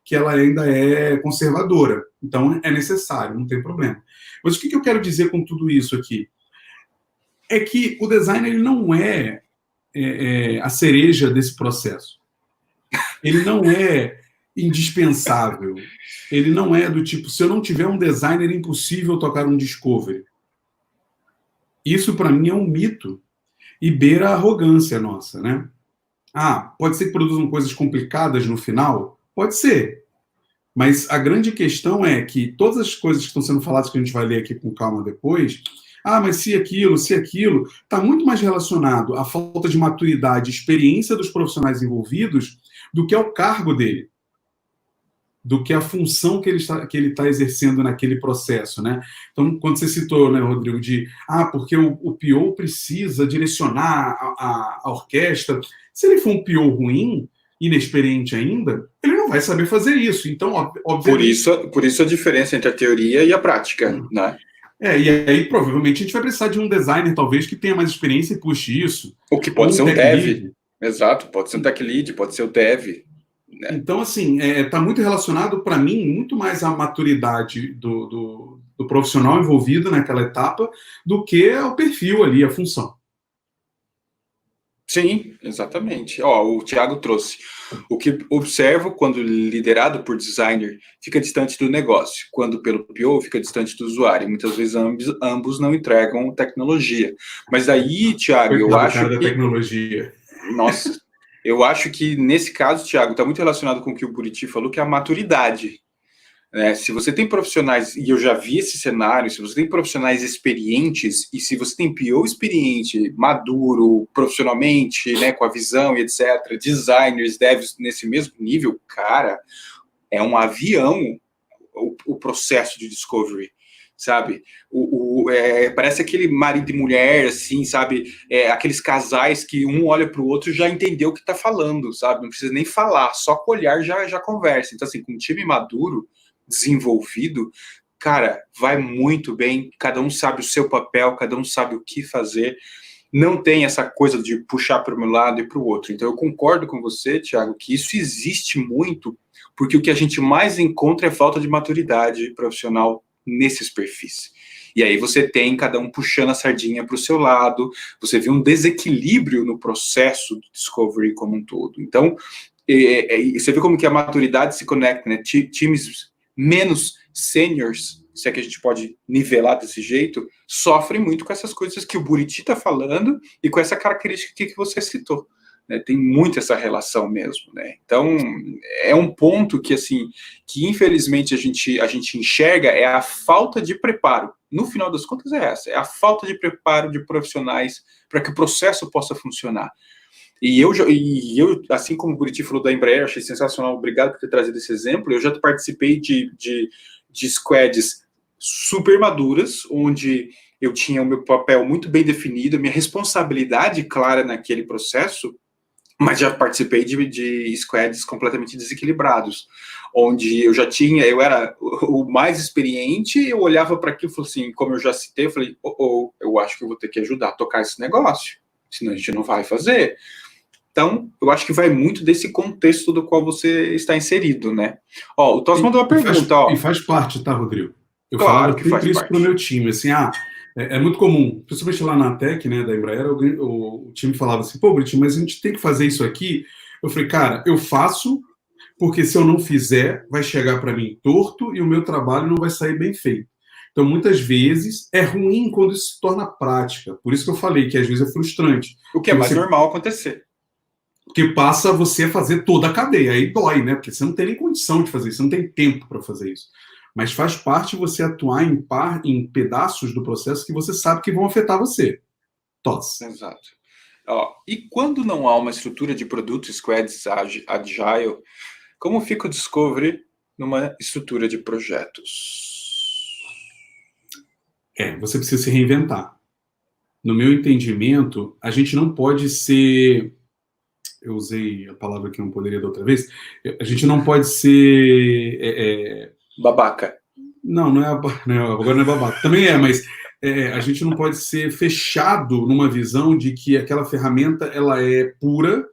que ela ainda é conservadora. Então, é necessário, não tem problema. Mas o que eu quero dizer com tudo isso aqui? É que o design ele não é a cereja desse processo. Ele não é indispensável. Ele não é do tipo, se eu não tiver um designer, é impossível tocar um discovery. Isso, para mim, é um mito e beira a arrogância nossa, né? Pode ser que produzam coisas complicadas no final? Pode ser. Mas a grande questão é que todas as coisas que estão sendo faladas, que a gente vai ler aqui com calma depois, mas se aquilo, está muito mais relacionado à falta de maturidade e experiência dos profissionais envolvidos do que ao cargo dele, do que a função que ele está exercendo naquele processo, né? Então, quando você citou, né, Rodrigo, porque o PO precisa direcionar a orquestra, se ele for um PO ruim, inexperiente ainda, ele não vai saber fazer isso. Então, obviamente... Por isso a diferença entre a teoria e a prática, né? E aí provavelmente a gente vai precisar de um designer, talvez, que tenha mais experiência e puxe isso. O que pode ser um dev. Exato, pode ser um tech lead, pode ser o dev. Né? Então, assim, está muito relacionado, para mim, muito mais à maturidade do profissional envolvido naquela etapa do que ao perfil ali, a função. Sim, exatamente. O Thiago trouxe. O que observo quando liderado por designer fica distante do negócio, quando pelo PO fica distante do usuário. Muitas vezes ambos não entregam tecnologia. Mas aí, Thiago, eu acho que... tecnologia. Nossa, eu acho que nesse caso, Thiago, está muito relacionado com o que o Buriti falou, que é a maturidade. Se você tem profissionais, e eu já vi esse cenário, se você tem profissionais experientes, e se você tem PO experiente, maduro, profissionalmente, né, com a visão e etc., designers, devs nesse mesmo nível, cara, é um avião o processo de discovery, sabe? Parece aquele marido e mulher, assim, sabe? Aqueles casais que um olha para o outro e já entendeu o que está falando, sabe? Não precisa nem falar, só com o olhar já conversa. Então, assim, com um time maduro, desenvolvido, cara, vai muito bem, cada um sabe o seu papel, cada um sabe o que fazer, não tem essa coisa de puxar para um lado e para o outro. Então eu concordo com você, Thiago, que isso existe muito, porque o que a gente mais encontra é falta de maturidade profissional nesses perfis. E aí você tem cada um puxando a sardinha para o seu lado, você vê um desequilíbrio no processo do discovery como um todo. Então, você vê como que a maturidade se conecta, né? Times menos seniors, se é que a gente pode nivelar desse jeito, sofrem muito com essas coisas que o Buriti está falando e com essa característica que você citou. Né? Tem muito essa relação mesmo. Né? Então, é um ponto que, assim, que infelizmente a gente enxerga é a falta de preparo. No final das contas é essa, é a falta de preparo de profissionais para que o processo possa funcionar. E eu, assim como o Buriti falou da Embraer, achei sensacional, obrigado por ter trazido esse exemplo, eu já participei de squads super maduras, onde eu tinha o meu papel muito bem definido, a minha responsabilidade clara naquele processo, mas já participei de squads completamente desequilibrados, onde eu era o mais experiente, eu olhava para aquilo e falei assim, como eu já citei, eu falei, eu acho que eu vou ter que ajudar a tocar esse negócio, senão a gente não vai fazer. Então, eu acho que vai muito desse contexto do qual você está inserido, né? Ó, o Tos mandou uma pergunta, E ó. faz parte, tá, Rodrigo? Eu Claro falava que faz sempre isso para o parte. meu time, assim, é muito comum, principalmente lá na Tech, né, da Embraer, o time falava assim, pô, Britinho, mas a gente tem que fazer isso aqui. Eu falei, cara, eu faço, porque se eu não fizer, vai chegar para mim torto e o meu trabalho não vai sair bem feito. Então, muitas vezes, é ruim quando isso se torna prática. Por isso que eu falei que às vezes é frustrante. O que é mais normal acontecer. Porque passa você a fazer toda a cadeia. Aí dói, né? Porque você não tem nem condição de fazer isso, você não tem tempo para fazer isso. Mas faz parte você atuar em pedaços do processo que você sabe que vão afetar você. Tosse. Exato. Ó, e quando não há uma estrutura de produto squads agile, como fica o discovery numa estrutura de projetos? Você precisa se reinventar. No meu entendimento, a gente não pode ser. Eu usei a palavra que não poderia da outra vez. A gente não pode ser. Babaca. Não, agora não é babaca. Também mas a gente não pode ser fechado numa visão de que aquela ferramenta ela é pura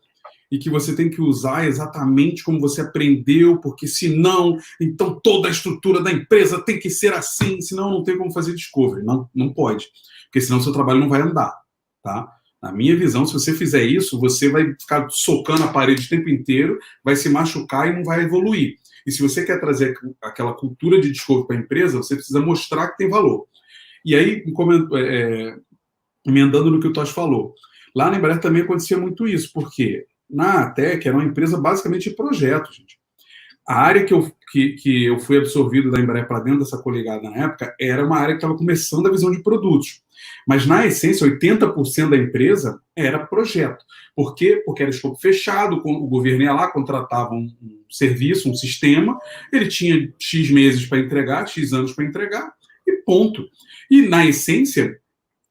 e que você tem que usar exatamente como você aprendeu, porque senão, então toda a estrutura da empresa tem que ser assim, senão não tem como fazer discovery. Não, não pode, porque senão seu trabalho não vai andar, tá? Na minha visão, se você fizer isso, você vai ficar socando a parede o tempo inteiro, vai se machucar e não vai evoluir. E se você quer trazer aquela cultura de discovery para a empresa, você precisa mostrar que tem valor. E aí, emendando no que o Tosh falou, lá na Embraer também acontecia muito isso, porque na Tech era uma empresa basicamente de projetos, gente. A área que eu fui absorvido da Embraer para dentro dessa coligada na época era uma área que estava começando a visão de produtos. Mas, na essência, 80% da empresa era projeto. Por quê? Porque era escopo fechado, o governo ia lá, contratava um serviço, um sistema, ele tinha X meses para entregar, X anos para entregar, e ponto. E, na essência,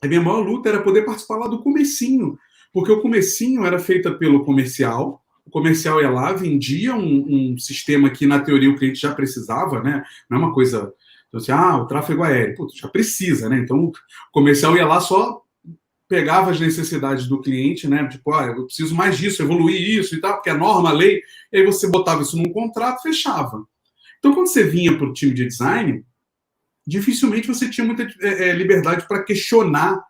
a minha maior luta era poder participar lá do comecinho, porque o comecinho era feito pelo comercial, o comercial ia lá, vendia um sistema que, na teoria, o cliente já precisava, né? Não é uma coisa, assim, o tráfego aéreo, putz, já precisa, né? Então, o comercial ia lá só pegava as necessidades do cliente, né? Tipo, eu preciso mais disso, evoluir isso e tal, porque é norma, a lei, e aí você botava isso num contrato, fechava. Então, quando você vinha para o time de design, dificilmente você tinha muita liberdade para questionar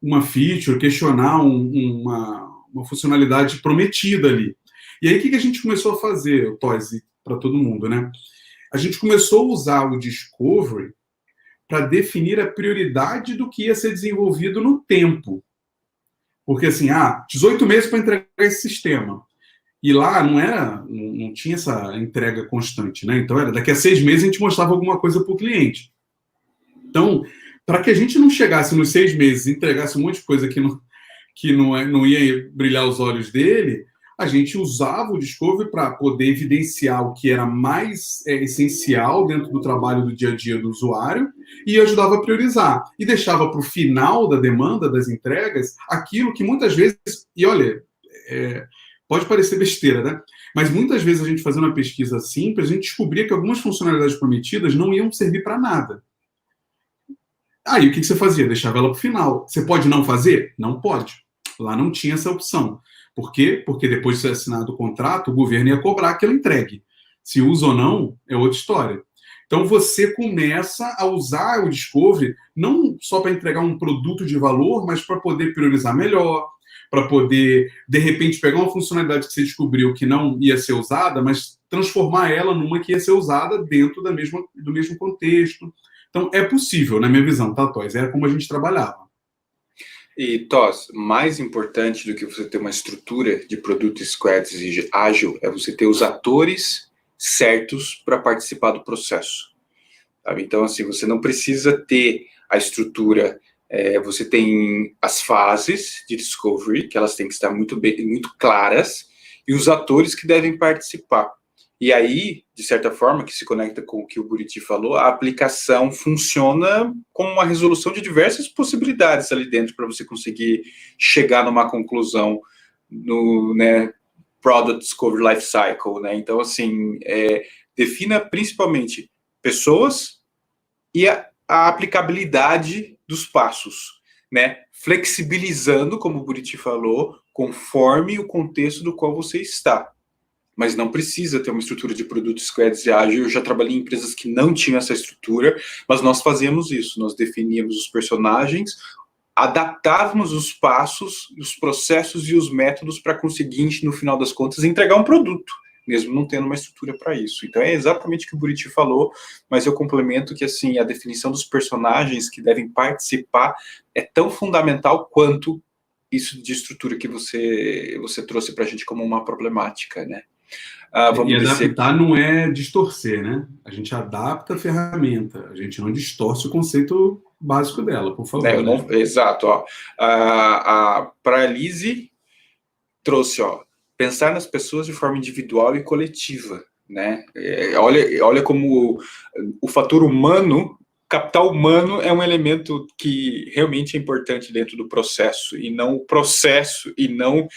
uma feature, questionar uma funcionalidade prometida ali. E aí, o que a gente começou a fazer, o Toys, para todo mundo, né? A gente começou a usar o Discovery para definir a prioridade do que ia ser desenvolvido no tempo. Porque, assim, 18 meses para entregar esse sistema. E lá não tinha essa entrega constante, né? Então, daqui a 6 meses a gente mostrava alguma coisa para o cliente. Então, para que a gente não chegasse nos 6 meses e entregasse um monte de coisa que não ia brilhar os olhos dele, a gente usava o Discovery para poder evidenciar o que era mais essencial dentro do trabalho do dia a dia do usuário e ajudava a priorizar. E deixava para o final da demanda das entregas aquilo que muitas vezes... E olha, pode parecer besteira, né? Mas muitas vezes a gente fazendo uma pesquisa simples, a gente descobria que algumas funcionalidades prometidas não iam servir para nada. Aí o que você fazia? Deixava ela para o final. Você pode não fazer? Não pode. Lá não tinha essa opção. Por quê? Porque depois de ser assinado o contrato, o governo ia cobrar que ela entregue. Se usa ou não, é outra história. Então você começa a usar o Discovery não só para entregar um produto de valor, mas para poder priorizar melhor, para poder, de repente, pegar uma funcionalidade que você descobriu que não ia ser usada, mas transformar ela numa que ia ser usada dentro do mesmo contexto. Então, é possível, na minha visão, tá, Toys? Era como a gente trabalhava. E, Tos, mais importante do que você ter uma estrutura de produto squads ágil é você ter os atores certos para participar do processo. Sabe? Então, assim, você não precisa ter a estrutura, você tem as fases de discovery, que elas têm que estar muito claras, e os atores que devem participar. E aí, de certa forma, que se conecta com o que o Buriti falou, a aplicação funciona com uma resolução de diversas possibilidades ali dentro para você conseguir chegar numa conclusão no, né, Product Discovery Life Cycle, né? Então, assim, defina principalmente pessoas e a aplicabilidade dos passos, né? Flexibilizando, como o Buriti falou, conforme o contexto do qual você está. Mas não precisa ter uma estrutura de produto squads e ágil. Eu já trabalhei em empresas que não tinham essa estrutura, mas nós fazíamos isso. Nós definíamos os personagens, adaptávamos os passos, os processos e os métodos para conseguir, no final das contas, entregar um produto, mesmo não tendo uma estrutura para isso. Então é exatamente o que o Buriti falou, mas eu complemento que assim, a definição dos personagens que devem participar é tão fundamental quanto isso de estrutura que você trouxe para a gente como uma problemática, né? E adaptar não é distorcer, né? A gente adapta a ferramenta, a gente não distorce o conceito básico dela, por favor. Não, exato, ó. Para a Lise trouxe, ó, pensar nas pessoas de forma individual e coletiva, né? Olha como o fator humano, capital humano é um elemento que realmente é importante dentro do processo, e não o processo, e não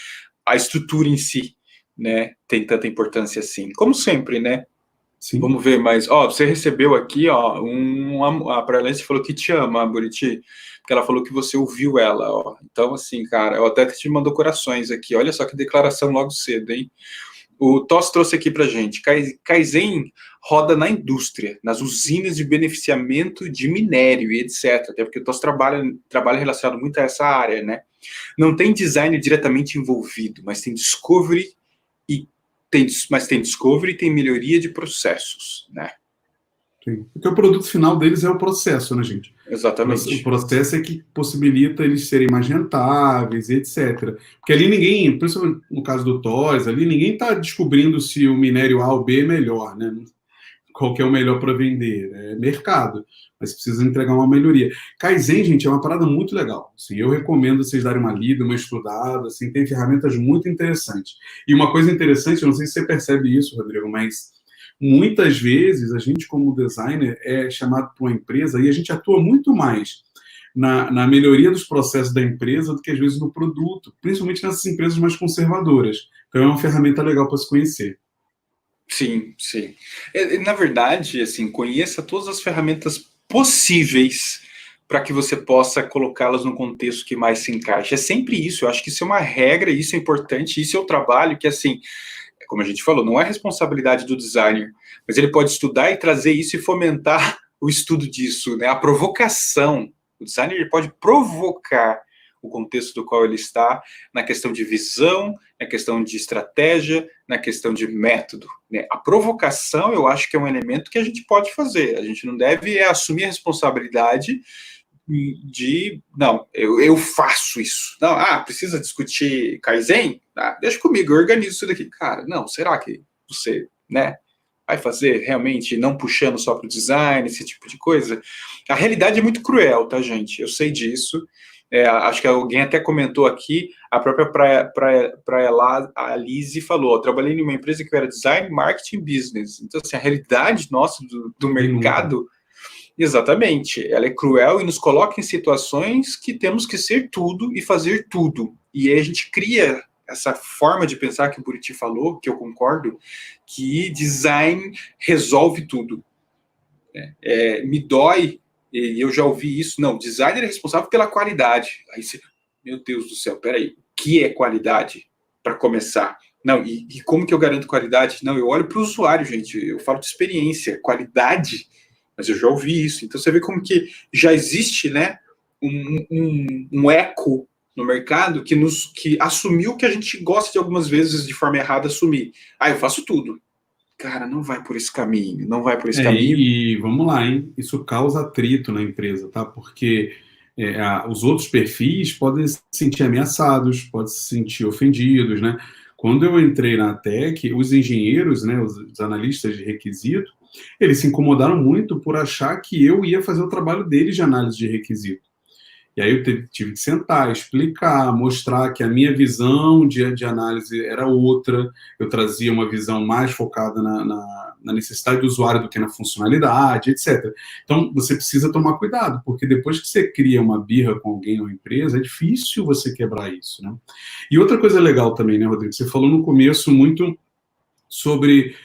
a estrutura em si, né? Tem tanta importância assim. Como sempre, né? Sim. Vamos ver, mas, ó, você recebeu aqui, ó, a Pralence falou que te ama, Buriti, porque ela falou que você ouviu ela, ó. Então, assim, cara, eu até te mandou corações aqui, olha só que declaração logo cedo, hein? O Toss trouxe aqui pra gente, Kaizen roda na indústria, nas usinas de beneficiamento de minério e etc, até porque o Toss trabalha relacionado muito a essa área, né? Não tem design diretamente envolvido, mas tem discovery mas tem discovery e tem melhoria de processos, né? Sim. Porque o produto final deles é o processo, né, gente? Exatamente. O processo é que possibilita eles serem mais rentáveis, etc. Porque ali ninguém, principalmente no caso do TOS, ali ninguém está descobrindo se o minério A ou B é melhor, né? Qual que é o melhor para vender? É mercado, mas precisa entregar uma melhoria. Kaizen, gente, é uma parada muito legal. Assim, eu recomendo vocês darem uma lida, uma estudada, assim, tem ferramentas muito interessantes. E uma coisa interessante, eu não sei se você percebe isso, Rodrigo, mas muitas vezes a gente, como designer, é chamado para uma empresa e a gente atua muito mais na melhoria dos processos da empresa do que, às vezes, no produto, principalmente nessas empresas mais conservadoras. Então, é uma ferramenta legal para se conhecer. Sim, sim. Na verdade, assim, conheça todas as ferramentas possíveis para que você possa colocá-las no contexto que mais se encaixa. É sempre isso, eu acho que isso é uma regra, isso é importante, isso é o trabalho que, assim, como a gente falou, não é responsabilidade do designer, mas ele pode estudar e trazer isso e fomentar o estudo disso, né? A provocação. O designer ele pode provocar o contexto do qual ele está, na questão de visão, na questão de estratégia, na questão de método, né? A provocação, eu acho que é um elemento que a gente pode fazer. A gente não deve assumir a responsabilidade de, não, eu faço isso. Não, precisa discutir Kaizen? Deixa comigo, eu organizo isso daqui. Cara, não, será que você, né, vai fazer realmente, não puxando só para o design, esse tipo de coisa? A realidade é muito cruel, tá, gente? Eu sei disso. Acho que alguém até comentou aqui, a própria a Lise falou, eu trabalhei em uma empresa que era design, marketing, business. Então, assim, a realidade nossa do mercado, exatamente, ela é cruel e nos coloca em situações que temos que ser tudo e fazer tudo. E aí a gente cria essa forma de pensar que o Buriti falou, que eu concordo, que design resolve tudo. Me dói, e eu já ouvi isso, não, designer é responsável pela qualidade. Aí você, meu Deus do céu, peraí, o que é qualidade, para começar? Não, e como que eu garanto qualidade? Não, eu olho para o usuário, gente, eu falo de experiência, qualidade, mas eu já ouvi isso. Então você vê como que já existe, né, um eco no mercado que assumiu que a gente gosta de algumas vezes de forma errada assumir. Eu faço tudo. Cara, não vai por esse caminho, não vai por esse caminho. E vamos lá, hein? Isso causa atrito na empresa, tá? Porque os outros perfis podem se sentir ameaçados, podem se sentir ofendidos, né? Quando eu entrei na Tech, os engenheiros, né, os analistas de requisito, eles se incomodaram muito por achar que eu ia fazer o trabalho deles de análise de requisito. E aí eu tive que sentar, explicar, mostrar que a minha visão de análise era outra, eu trazia uma visão mais focada na necessidade do usuário do que na funcionalidade, etc. Então, você precisa tomar cuidado, porque depois que você cria uma birra com alguém ou uma empresa, é difícil você quebrar isso, né? E outra coisa legal também, né, Rodrigo? Você falou no começo muito sobre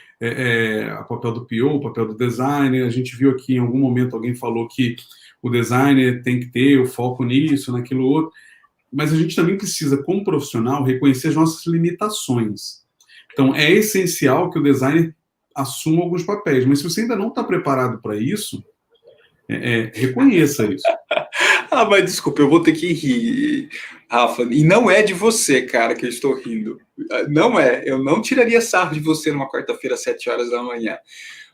o papel do PO, o papel do designer. A gente viu aqui em algum momento alguém falou que o designer tem que ter o foco nisso, naquilo outro, mas a gente também precisa, como profissional, reconhecer as nossas limitações. Então, é essencial que o designer assuma alguns papéis, mas se você ainda não está preparado para isso, reconheça isso. Ah, mas desculpa, eu vou ter que rir, Rafa. E não é de você, cara, que eu estou rindo. Não é. Eu não tiraria sarro de você numa quarta-feira, às 7 horas da manhã.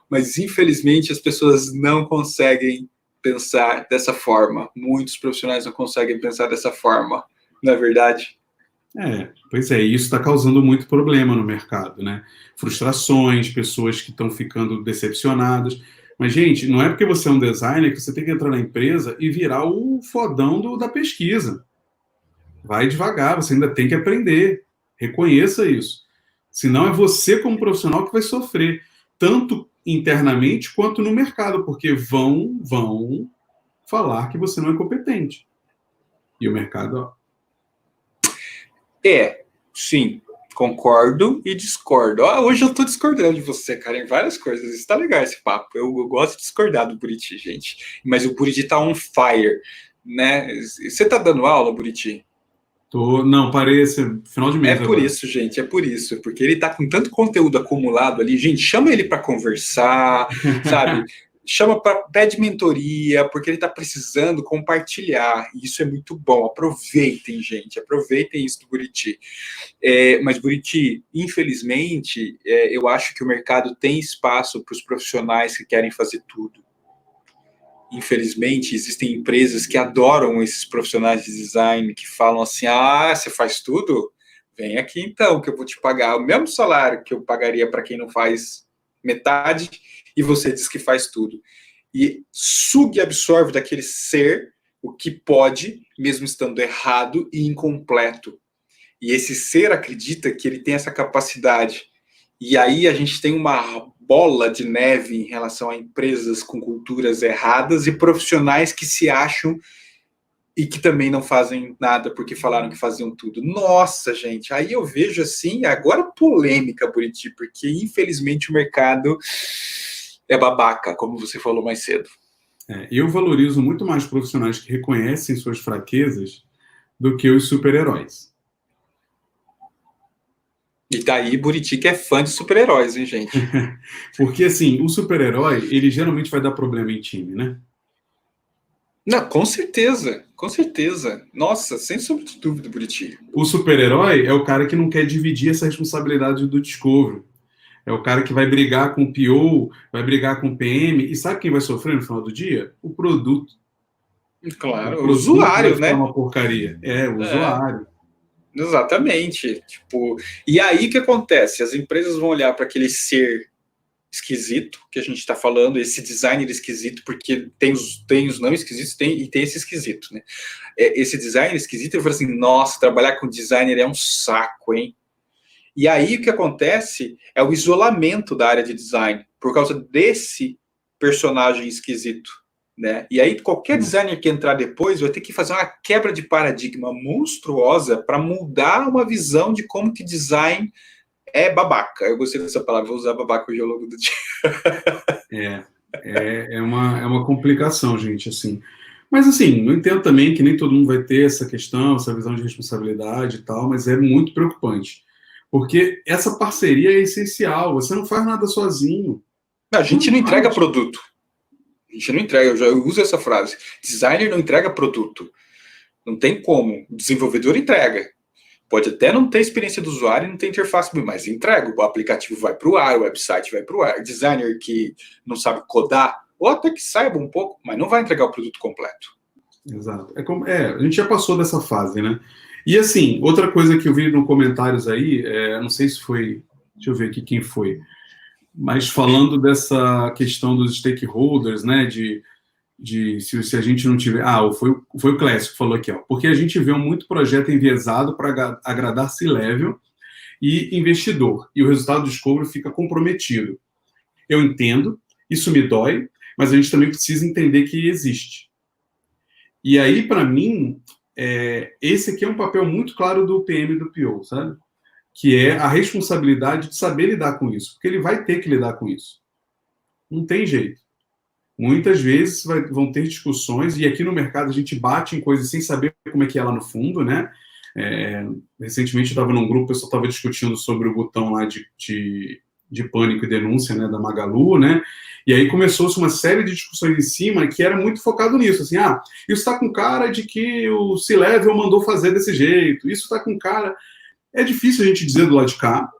Mas, infelizmente, as pessoas não conseguem pensar dessa forma. Muitos profissionais não conseguem pensar dessa forma. Não é verdade? Pois é, isso está causando muito problema no mercado, né? Frustrações, pessoas que estão ficando decepcionadas. Mas, gente, não é porque você é um designer que você tem que entrar na empresa e virar o fodão da pesquisa. Vai devagar, você ainda tem que aprender. Reconheça isso. Senão é você, como profissional, que vai sofrer, tanto internamente quanto no mercado, porque vão falar que você não é competente. E o mercado, ó. Sim, concordo e discordo. Hoje eu tô discordando de você, cara, em várias coisas. Está legal esse papo. Eu gosto de discordar do Buriti, gente. Mas o Buriti tá on fire, né? Você tá dando aula, Buriti? Não, parei esse final de mês agora. Por isso, gente, é por isso. Porque ele tá com tanto conteúdo acumulado ali. Gente, chama ele para conversar, sabe? Pede mentoria, porque ele está precisando compartilhar. E isso é muito bom. Aproveitem, gente. Aproveitem isso do Buriti. Mas, Buriti, infelizmente, eu acho que o mercado tem espaço para os profissionais que querem fazer tudo. Infelizmente, existem empresas que adoram esses profissionais de design, que falam assim, você faz tudo? Vem aqui então, que eu vou te pagar o mesmo salário que eu pagaria para quem não faz metade, e você diz que faz tudo. E suga e absorve daquele ser o que pode, mesmo estando errado e incompleto. E esse ser acredita que ele tem essa capacidade. E aí a gente tem uma bola de neve em relação a empresas com culturas erradas e profissionais que se acham e que também não fazem nada porque falaram que faziam tudo. Nossa, gente, aí eu vejo assim, agora polêmica, Buriti, porque infelizmente o mercado é babaca, como você falou mais cedo. Eu valorizo muito mais profissionais que reconhecem suas fraquezas do que os super-heróis. E daí Buriti que é fã de super-heróis, hein, gente? Porque, assim, o super-herói, ele geralmente vai dar problema em time, né? Não, com certeza, com certeza. Nossa, sem sombra de dúvida, Buriti. O super-herói é o cara que não quer dividir essa responsabilidade do Discovery. É o cara que vai brigar com o PO, vai brigar com o PM, e sabe quem vai sofrer no final do dia? O produto. Claro, o usuário, né? É uma porcaria. O usuário. Exatamente. E aí o que acontece? As empresas vão olhar para aquele ser esquisito que a gente está falando, esse designer esquisito, porque tem os não esquisitos e tem esse esquisito, né? Esse designer esquisito, eu falo assim, nossa, trabalhar com designer é um saco, hein? E aí o que acontece é o isolamento da área de design, por causa desse personagem esquisito, né? E aí qualquer designer que entrar depois vai ter que fazer uma quebra de paradigma monstruosa para mudar uma visão de como que design é babaca. Eu gostei dessa palavra, vou usar babaca hoje ao longo do dia. É uma complicação, gente, assim. Mas, assim, eu entendo também que nem todo mundo vai ter essa questão, essa visão de responsabilidade e tal, mas é muito preocupante. Porque essa parceria é essencial, você não faz nada sozinho. A gente não entrega produto. A gente não entrega, eu uso essa frase. Designer não entrega produto. Não tem como. O desenvolvedor entrega. Pode até não ter experiência do usuário e não ter interface, mas entrega. O aplicativo vai para o ar, o website vai para o ar. Designer que não sabe codar, ou até que saiba um pouco, mas não vai entregar o produto completo. Exato. A gente já passou dessa fase, né? E assim, outra coisa que eu vi nos comentários aí, não sei se foi, deixa eu ver aqui quem foi, mas falando dessa questão dos stakeholders, né, de se a gente não tiver... foi o Clécio que falou aqui, ó. Porque a gente vê muito projeto enviesado para agradar C-level e investidor, e o resultado do escouro fica comprometido. Eu entendo, isso me dói, mas a gente também precisa entender que existe. E aí, para mim, esse aqui é um papel muito claro do PM e do PO, sabe? Que é a responsabilidade de saber lidar com isso, porque ele vai ter que lidar com isso. Não tem jeito. Muitas vezes vão ter discussões, e aqui no mercado a gente bate em coisas sem saber como é que é lá no fundo, né? Recentemente eu estava num grupo, o pessoal estava discutindo sobre o botão lá de pânico e denúncia, né, da Magalu, né? E aí começou-se uma série de discussões em cima que era muito focado nisso, assim, isso está com cara de que o C-Level mandou fazer desse jeito, isso está com cara... É difícil a gente dizer do lado de cá,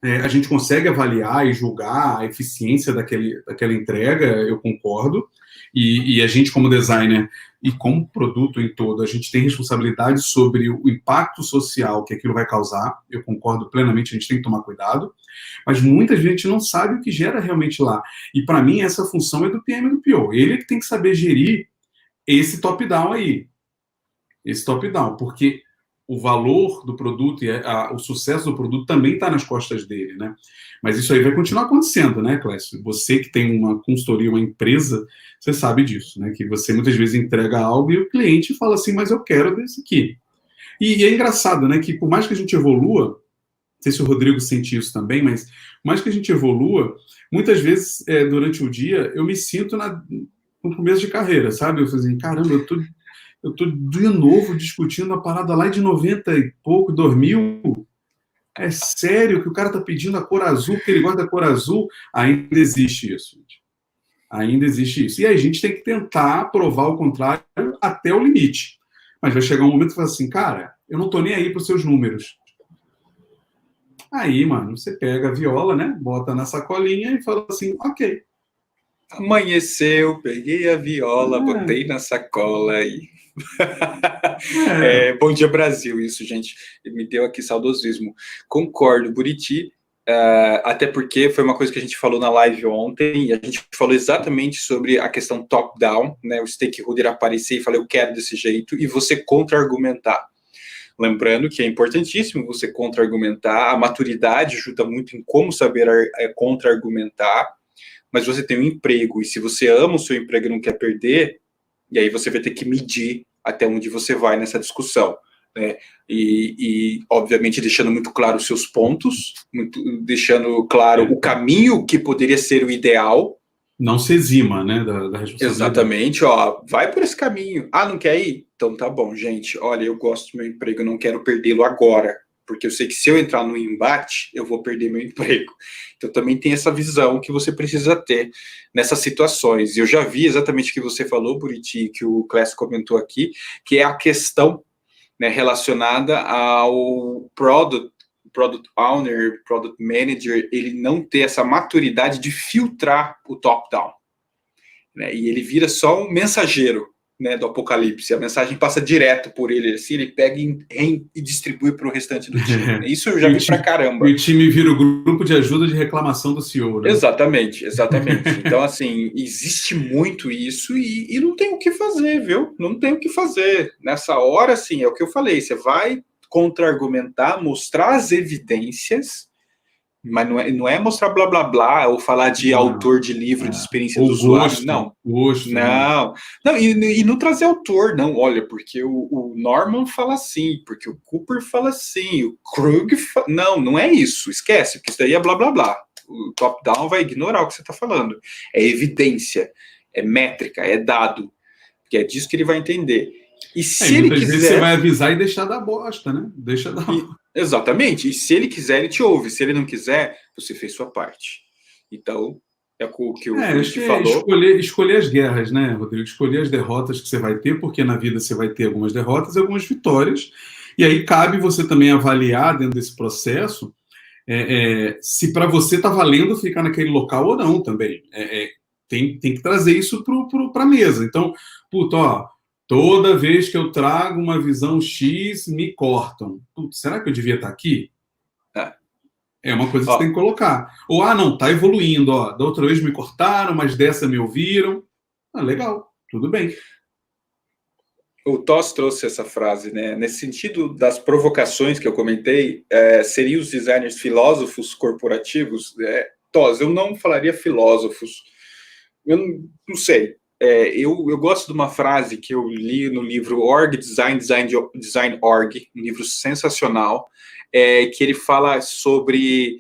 a gente consegue avaliar e julgar a eficiência daquela entrega, eu concordo, e a gente como designer e como produto em todo, a gente tem responsabilidade sobre o impacto social que aquilo vai causar, eu concordo plenamente, a gente tem que tomar cuidado, mas muita gente não sabe o que gera realmente lá, e para mim essa função é do PM e do PO, ele é que tem que saber gerir esse top-down aí, porque o valor do produto e o sucesso do produto também está nas costas dele, né? Mas isso aí vai continuar acontecendo, né, Clécio? Você que tem uma consultoria, uma empresa, você sabe disso, né? Que você muitas vezes entrega algo e o cliente fala assim, mas eu quero desse aqui. E é engraçado, né, que por mais que a gente evolua, não sei se o Rodrigo sente isso também, mas por mais que a gente evolua, muitas vezes, durante o dia, eu me sinto no começo de carreira, sabe? Eu falo assim, caramba, eu tô de novo discutindo a parada lá de 90 e pouco, 2000. É sério que o cara tá pedindo a cor azul, porque ele gosta da cor azul? Ainda existe isso, gente. Ainda existe isso. E aí a gente tem que tentar provar o contrário até o limite. Mas vai chegar um momento que você fala assim, cara, eu não tô nem aí pros seus números. Aí, mano, você pega a viola, né? Bota na sacolinha e fala assim, ok. Amanheceu, peguei a viola, botei na sacola e... Bom dia, Brasil, isso, gente, me deu aqui saudosismo. Concordo, Buriti, até porque foi uma coisa que a gente falou na live ontem, e a gente falou exatamente sobre a questão top-down, né, o stakeholder aparecer e falar, eu quero desse jeito, e você contra-argumentar. Lembrando que é importantíssimo você contra-argumentar, a maturidade ajuda muito em como saber contra-argumentar, mas você tem um emprego, e se você ama o seu emprego e não quer perder, e aí você vai ter que medir até onde você vai nessa discussão, né? E obviamente, deixando muito claro os seus pontos, deixando claro o caminho que poderia ser o ideal. Não se exima, né, da responsabilidade. Exatamente, vai por esse caminho. Não quer ir? Então tá bom, gente, olha, eu gosto do meu emprego, eu não quero perdê-lo agora, porque eu sei que se eu entrar no embate, eu vou perder meu emprego. Então também tem essa visão que você precisa ter nessas situações. E eu já vi exatamente o que você falou, Buriti, que o Clécio comentou aqui, que é a questão, né, relacionada ao product owner, product manager, ele não ter essa maturidade de filtrar o top-down, né, e ele vira só um mensageiro, né, do apocalipse, a mensagem passa direto por ele, assim, ele pega e distribui para o restante do time. Isso eu já vi pra caramba. E o time vira o grupo de ajuda de reclamação do CEO, né? Exatamente. Então, assim, existe muito isso e não tem o que fazer, viu? Não tem o que fazer. Nessa hora, assim, é o que eu falei, você vai contra-argumentar, mostrar as evidências, mas não é mostrar blá blá blá ou falar de autor de livro, de experiência do usuário, não. E não trazer autor, não. Olha, porque o Norman fala assim, porque o Cooper fala assim, o Krug não é isso, esquece, porque isso daí é blá blá blá. O top-down vai ignorar o que você está falando. É evidência, é métrica, é dado, que é disso que ele vai entender. E se ele quiser... vezes você vai avisar e deixar dar bosta, né? Deixa dar... Exatamente. E se ele quiser, ele te ouve. Se ele não quiser, você fez sua parte. Então, é o que o Felipe falou. Escolher as guerras, né, Rodrigo? Escolher as derrotas que você vai ter, porque na vida você vai ter algumas derrotas e algumas vitórias. E aí cabe você também avaliar dentro desse processo se para você está valendo ficar naquele local ou não também. Tem que trazer isso para a mesa. Então, toda vez que eu trago uma visão X, me cortam. Será que eu devia estar aqui? É uma coisa que você tem que colocar. Ou, não, tá evoluindo. Da outra vez me cortaram, mas dessa me ouviram. Legal. tudo bem. O Toss trouxe essa frase, né? Nesse sentido das provocações que eu comentei, seriam os designers filósofos corporativos? Toss, eu não falaria filósofos. Eu não sei. Eu gosto de uma frase que eu li no livro Org Design Org, um livro sensacional, que ele fala sobre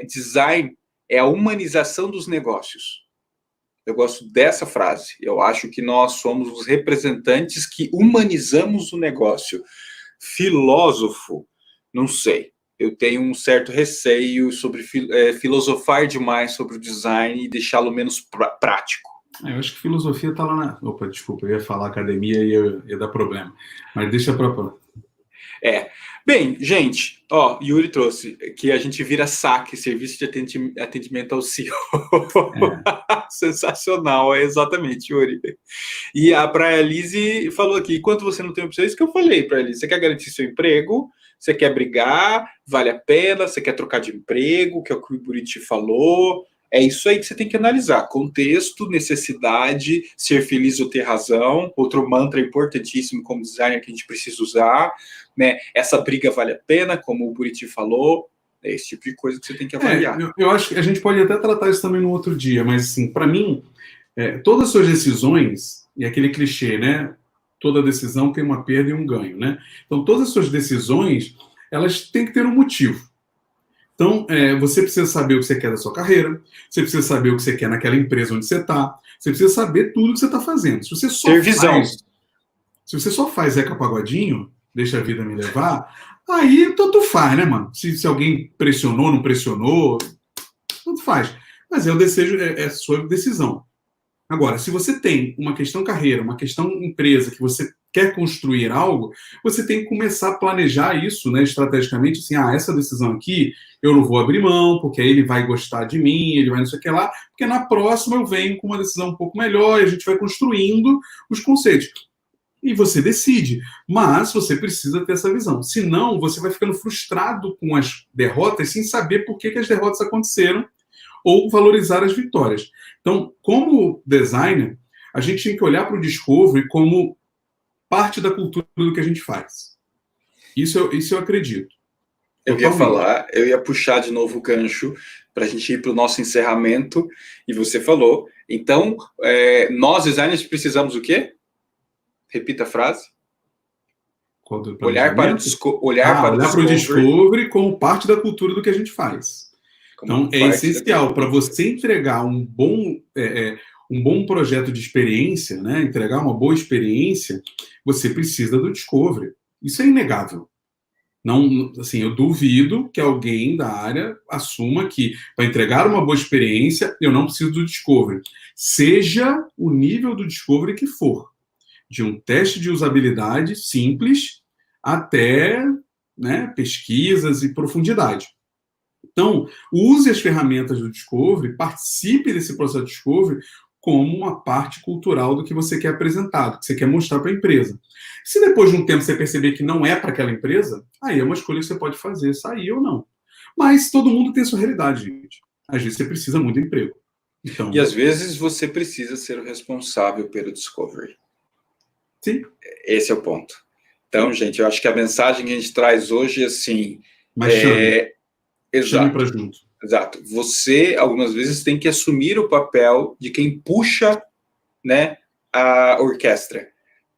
design é a humanização dos negócios. Eu gosto dessa frase. Eu acho que nós somos os representantes que humanizamos o negócio. Filósofo, não sei. Eu tenho um certo receio sobre filosofar demais sobre o design e deixá-lo menos prático. Eu acho que filosofia está lá na... Opa, desculpa, eu ia falar academia e ia dar problema. Mas deixa para... Bem, gente, Yuri trouxe que a gente vira saque, serviço de atendimento ao CEO. Sensacional, exatamente, Yuri. E a Praia Lise falou aqui, enquanto você não tem opção, é isso que eu falei para ele, você quer garantir seu emprego, você quer brigar, vale a pena, você quer trocar de emprego, que é o que o Buriti falou, é isso aí que você tem que analisar, contexto, necessidade, ser feliz ou ter razão, outro mantra importantíssimo como designer que a gente precisa usar, né? Essa briga vale a pena, como o Buriti falou, é esse tipo de coisa que você tem que avaliar. Eu acho que a gente pode até tratar isso também no outro dia, mas assim, para mim, todas as suas decisões, e aquele clichê, né? Toda decisão tem uma perda e um ganho, né? Então, todas as suas decisões, elas têm que ter um motivo. Então, você precisa saber o que você quer da sua carreira, você precisa saber o que você quer naquela empresa onde você está, você precisa saber tudo o que você está fazendo. Se você só faz Zeca Pagodinho, deixa a vida me levar, aí tanto faz, né, mano? Se alguém pressionou, não pressionou, tanto faz. Mas o desejo é sua decisão. Agora, se você tem uma questão carreira, uma questão empresa, que você quer construir algo, você tem que começar a planejar isso, né, estrategicamente, assim, essa decisão aqui eu não vou abrir mão, porque aí ele vai gostar de mim, ele vai não sei o que lá, porque na próxima eu venho com uma decisão um pouco melhor e a gente vai construindo os conceitos. E você decide, mas você precisa ter essa visão. Senão, você vai ficando frustrado com as derrotas sem saber por que as derrotas aconteceram ou valorizar as vitórias. Então, como designer, a gente tem que olhar para o Discovery como parte da cultura do que a gente faz. Isso eu acredito. Eu ia puxar de novo o gancho para a gente ir para o nosso encerramento, e você falou. Então, nós designers precisamos o quê? Repita a frase. Olhar para o Discovery como parte da cultura do que a gente faz. Então, é essencial para você entregar um bom projeto de experiência, né? Entregar uma boa experiência, você precisa do Discovery. Isso é inegável. Não, assim, eu duvido que alguém da área assuma que para entregar uma boa experiência eu não preciso do Discovery. Seja o nível do Discovery que for. De um teste de usabilidade simples até, né, pesquisas e profundidade. Então, use as ferramentas do Discovery, participe desse processo de Discovery como uma parte cultural do que você quer apresentar, do que você quer mostrar para a empresa. Se depois de um tempo você perceber que não é para aquela empresa, aí é uma escolha que você pode fazer, sair ou não. Mas todo mundo tem a sua realidade, gente. Às vezes você precisa muito de emprego. Então, e às vezes você precisa ser o responsável pelo Discovery. Sim. Esse é o ponto. Então, gente, eu acho que a mensagem que a gente traz hoje é assim... Mas chame para junto. Exato. Você, algumas vezes, tem que assumir o papel de quem puxa, né, a orquestra,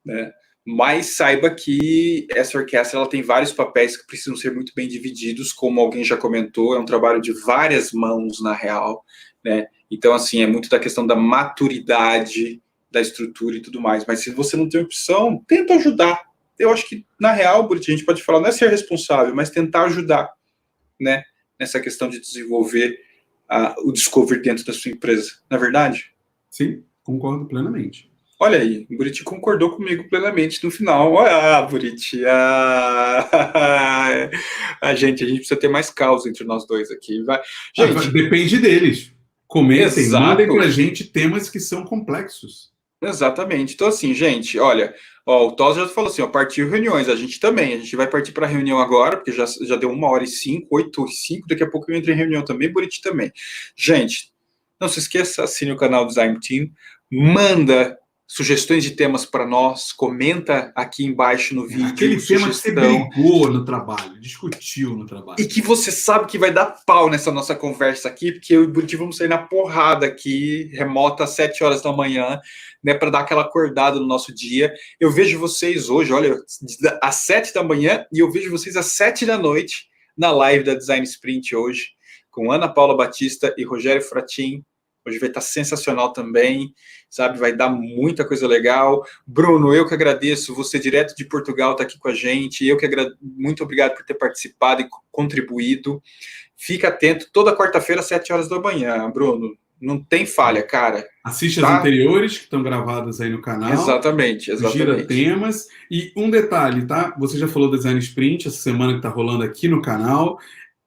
né? Mas saiba que essa orquestra ela tem vários papéis que precisam ser muito bem divididos, como alguém já comentou, é um trabalho de várias mãos, na real, né? Então, assim, é muito da questão da maturidade da estrutura e tudo mais. Mas se você não tem opção, tenta ajudar. Eu acho que, na real, Buriti, a gente pode falar, não é ser responsável, mas tentar ajudar, né, nessa questão de desenvolver o Discovery dentro da sua empresa. Não é verdade? Sim, concordo plenamente. Olha aí, o Buriti concordou comigo plenamente no final. Buriti, a gente precisa ter mais causa entre nós dois aqui. Vai. Gente, depende deles. Comentem, exato. Mandem pra gente temas que são complexos. Exatamente. Então, assim, gente, olha, o Tos já falou assim, partiu reuniões, a gente vai partir para a reunião agora, porque já deu 1h05, 8h05, daqui a pouco eu entro em reunião também, Buriti também. Gente, não se esqueça, assine o canal Design Team, manda sugestões de temas para nós, comenta aqui embaixo no vídeo. Aquele tema que você brigou no trabalho, discutiu no trabalho. E que você sabe que vai dar pau nessa nossa conversa aqui, porque eu e o Buriti vamos sair na porrada aqui, remota às 7 horas da manhã, né, para dar aquela acordada no nosso dia. Eu vejo vocês hoje, olha, às 7 da manhã, e eu vejo vocês às 7 da noite, na live da Design Sprint hoje, com Ana Paula Batista e Rogério Fratin. Hoje vai estar sensacional também, sabe? Vai dar muita coisa legal. Bruno, eu que agradeço, você direto de Portugal está aqui com a gente. Muito obrigado por ter participado e contribuído. Fica atento, toda quarta-feira, às 7 horas da manhã, Bruno. Não tem falha, cara. Assiste as anteriores, que estão gravadas aí no canal. Exatamente. Gira temas. E um detalhe, tá? Você já falou do Design Sprint, essa semana que está rolando aqui no canal.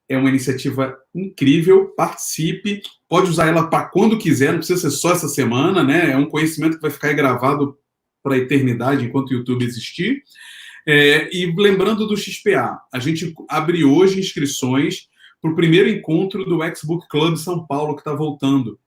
É uma iniciativa incrível, participe, pode usar ela para quando quiser, não precisa ser só essa semana, né? É um conhecimento que vai ficar gravado para a eternidade enquanto o YouTube existir. E lembrando do XPA, a gente abre hoje inscrições para o primeiro encontro do X-Book Club São Paulo, que está voltando,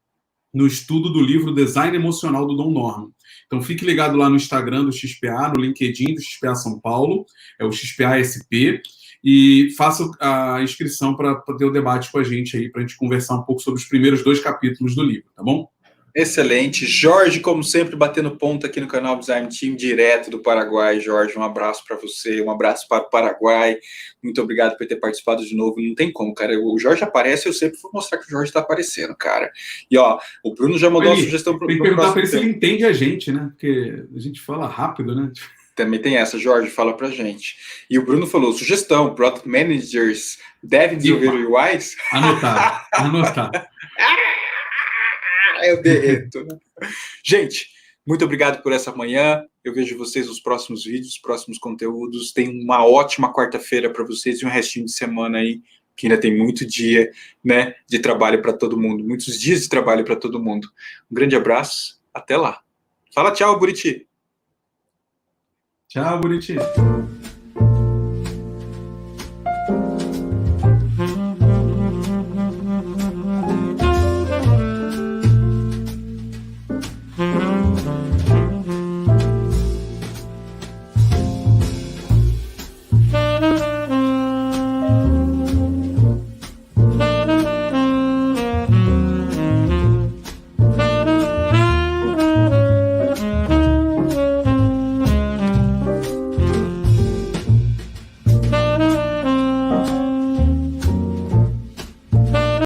no estudo do livro Design Emocional do Dom Norman. Então fique ligado lá no Instagram do XPA, no LinkedIn do XPA São Paulo, é o XPA SP, e faça a inscrição para ter o debate com a gente aí, para a gente conversar um pouco sobre os primeiros 2 capítulos do livro, tá bom? Excelente. Jorge, como sempre, batendo ponto aqui no canal Design Team, direto do Paraguai. Jorge, um abraço para você, um abraço para o Paraguai. Muito obrigado por ter participado de novo. Não tem como, cara. O Jorge aparece, eu sempre vou mostrar que o Jorge está aparecendo, cara. E, ó, o Bruno já mandou uma sugestão para o próximo. Tem que perguntar para ele se ele entende a gente, né? Porque a gente fala rápido, né? Também tem essa, Jorge, fala pra gente. E o Bruno falou, sugestão, Product Managers devem desenvolver UIs? Anotar. Eu derreto. Gente, muito obrigado por essa manhã. Eu vejo vocês nos próximos vídeos, próximos conteúdos. Tenham uma ótima quarta-feira para vocês e um restinho de semana aí, que ainda tem muito dia, né, de trabalho para todo mundo. Muitos dias de trabalho para todo mundo. Um grande abraço. Até lá. Fala tchau, Buriti. Tchau, Buriti.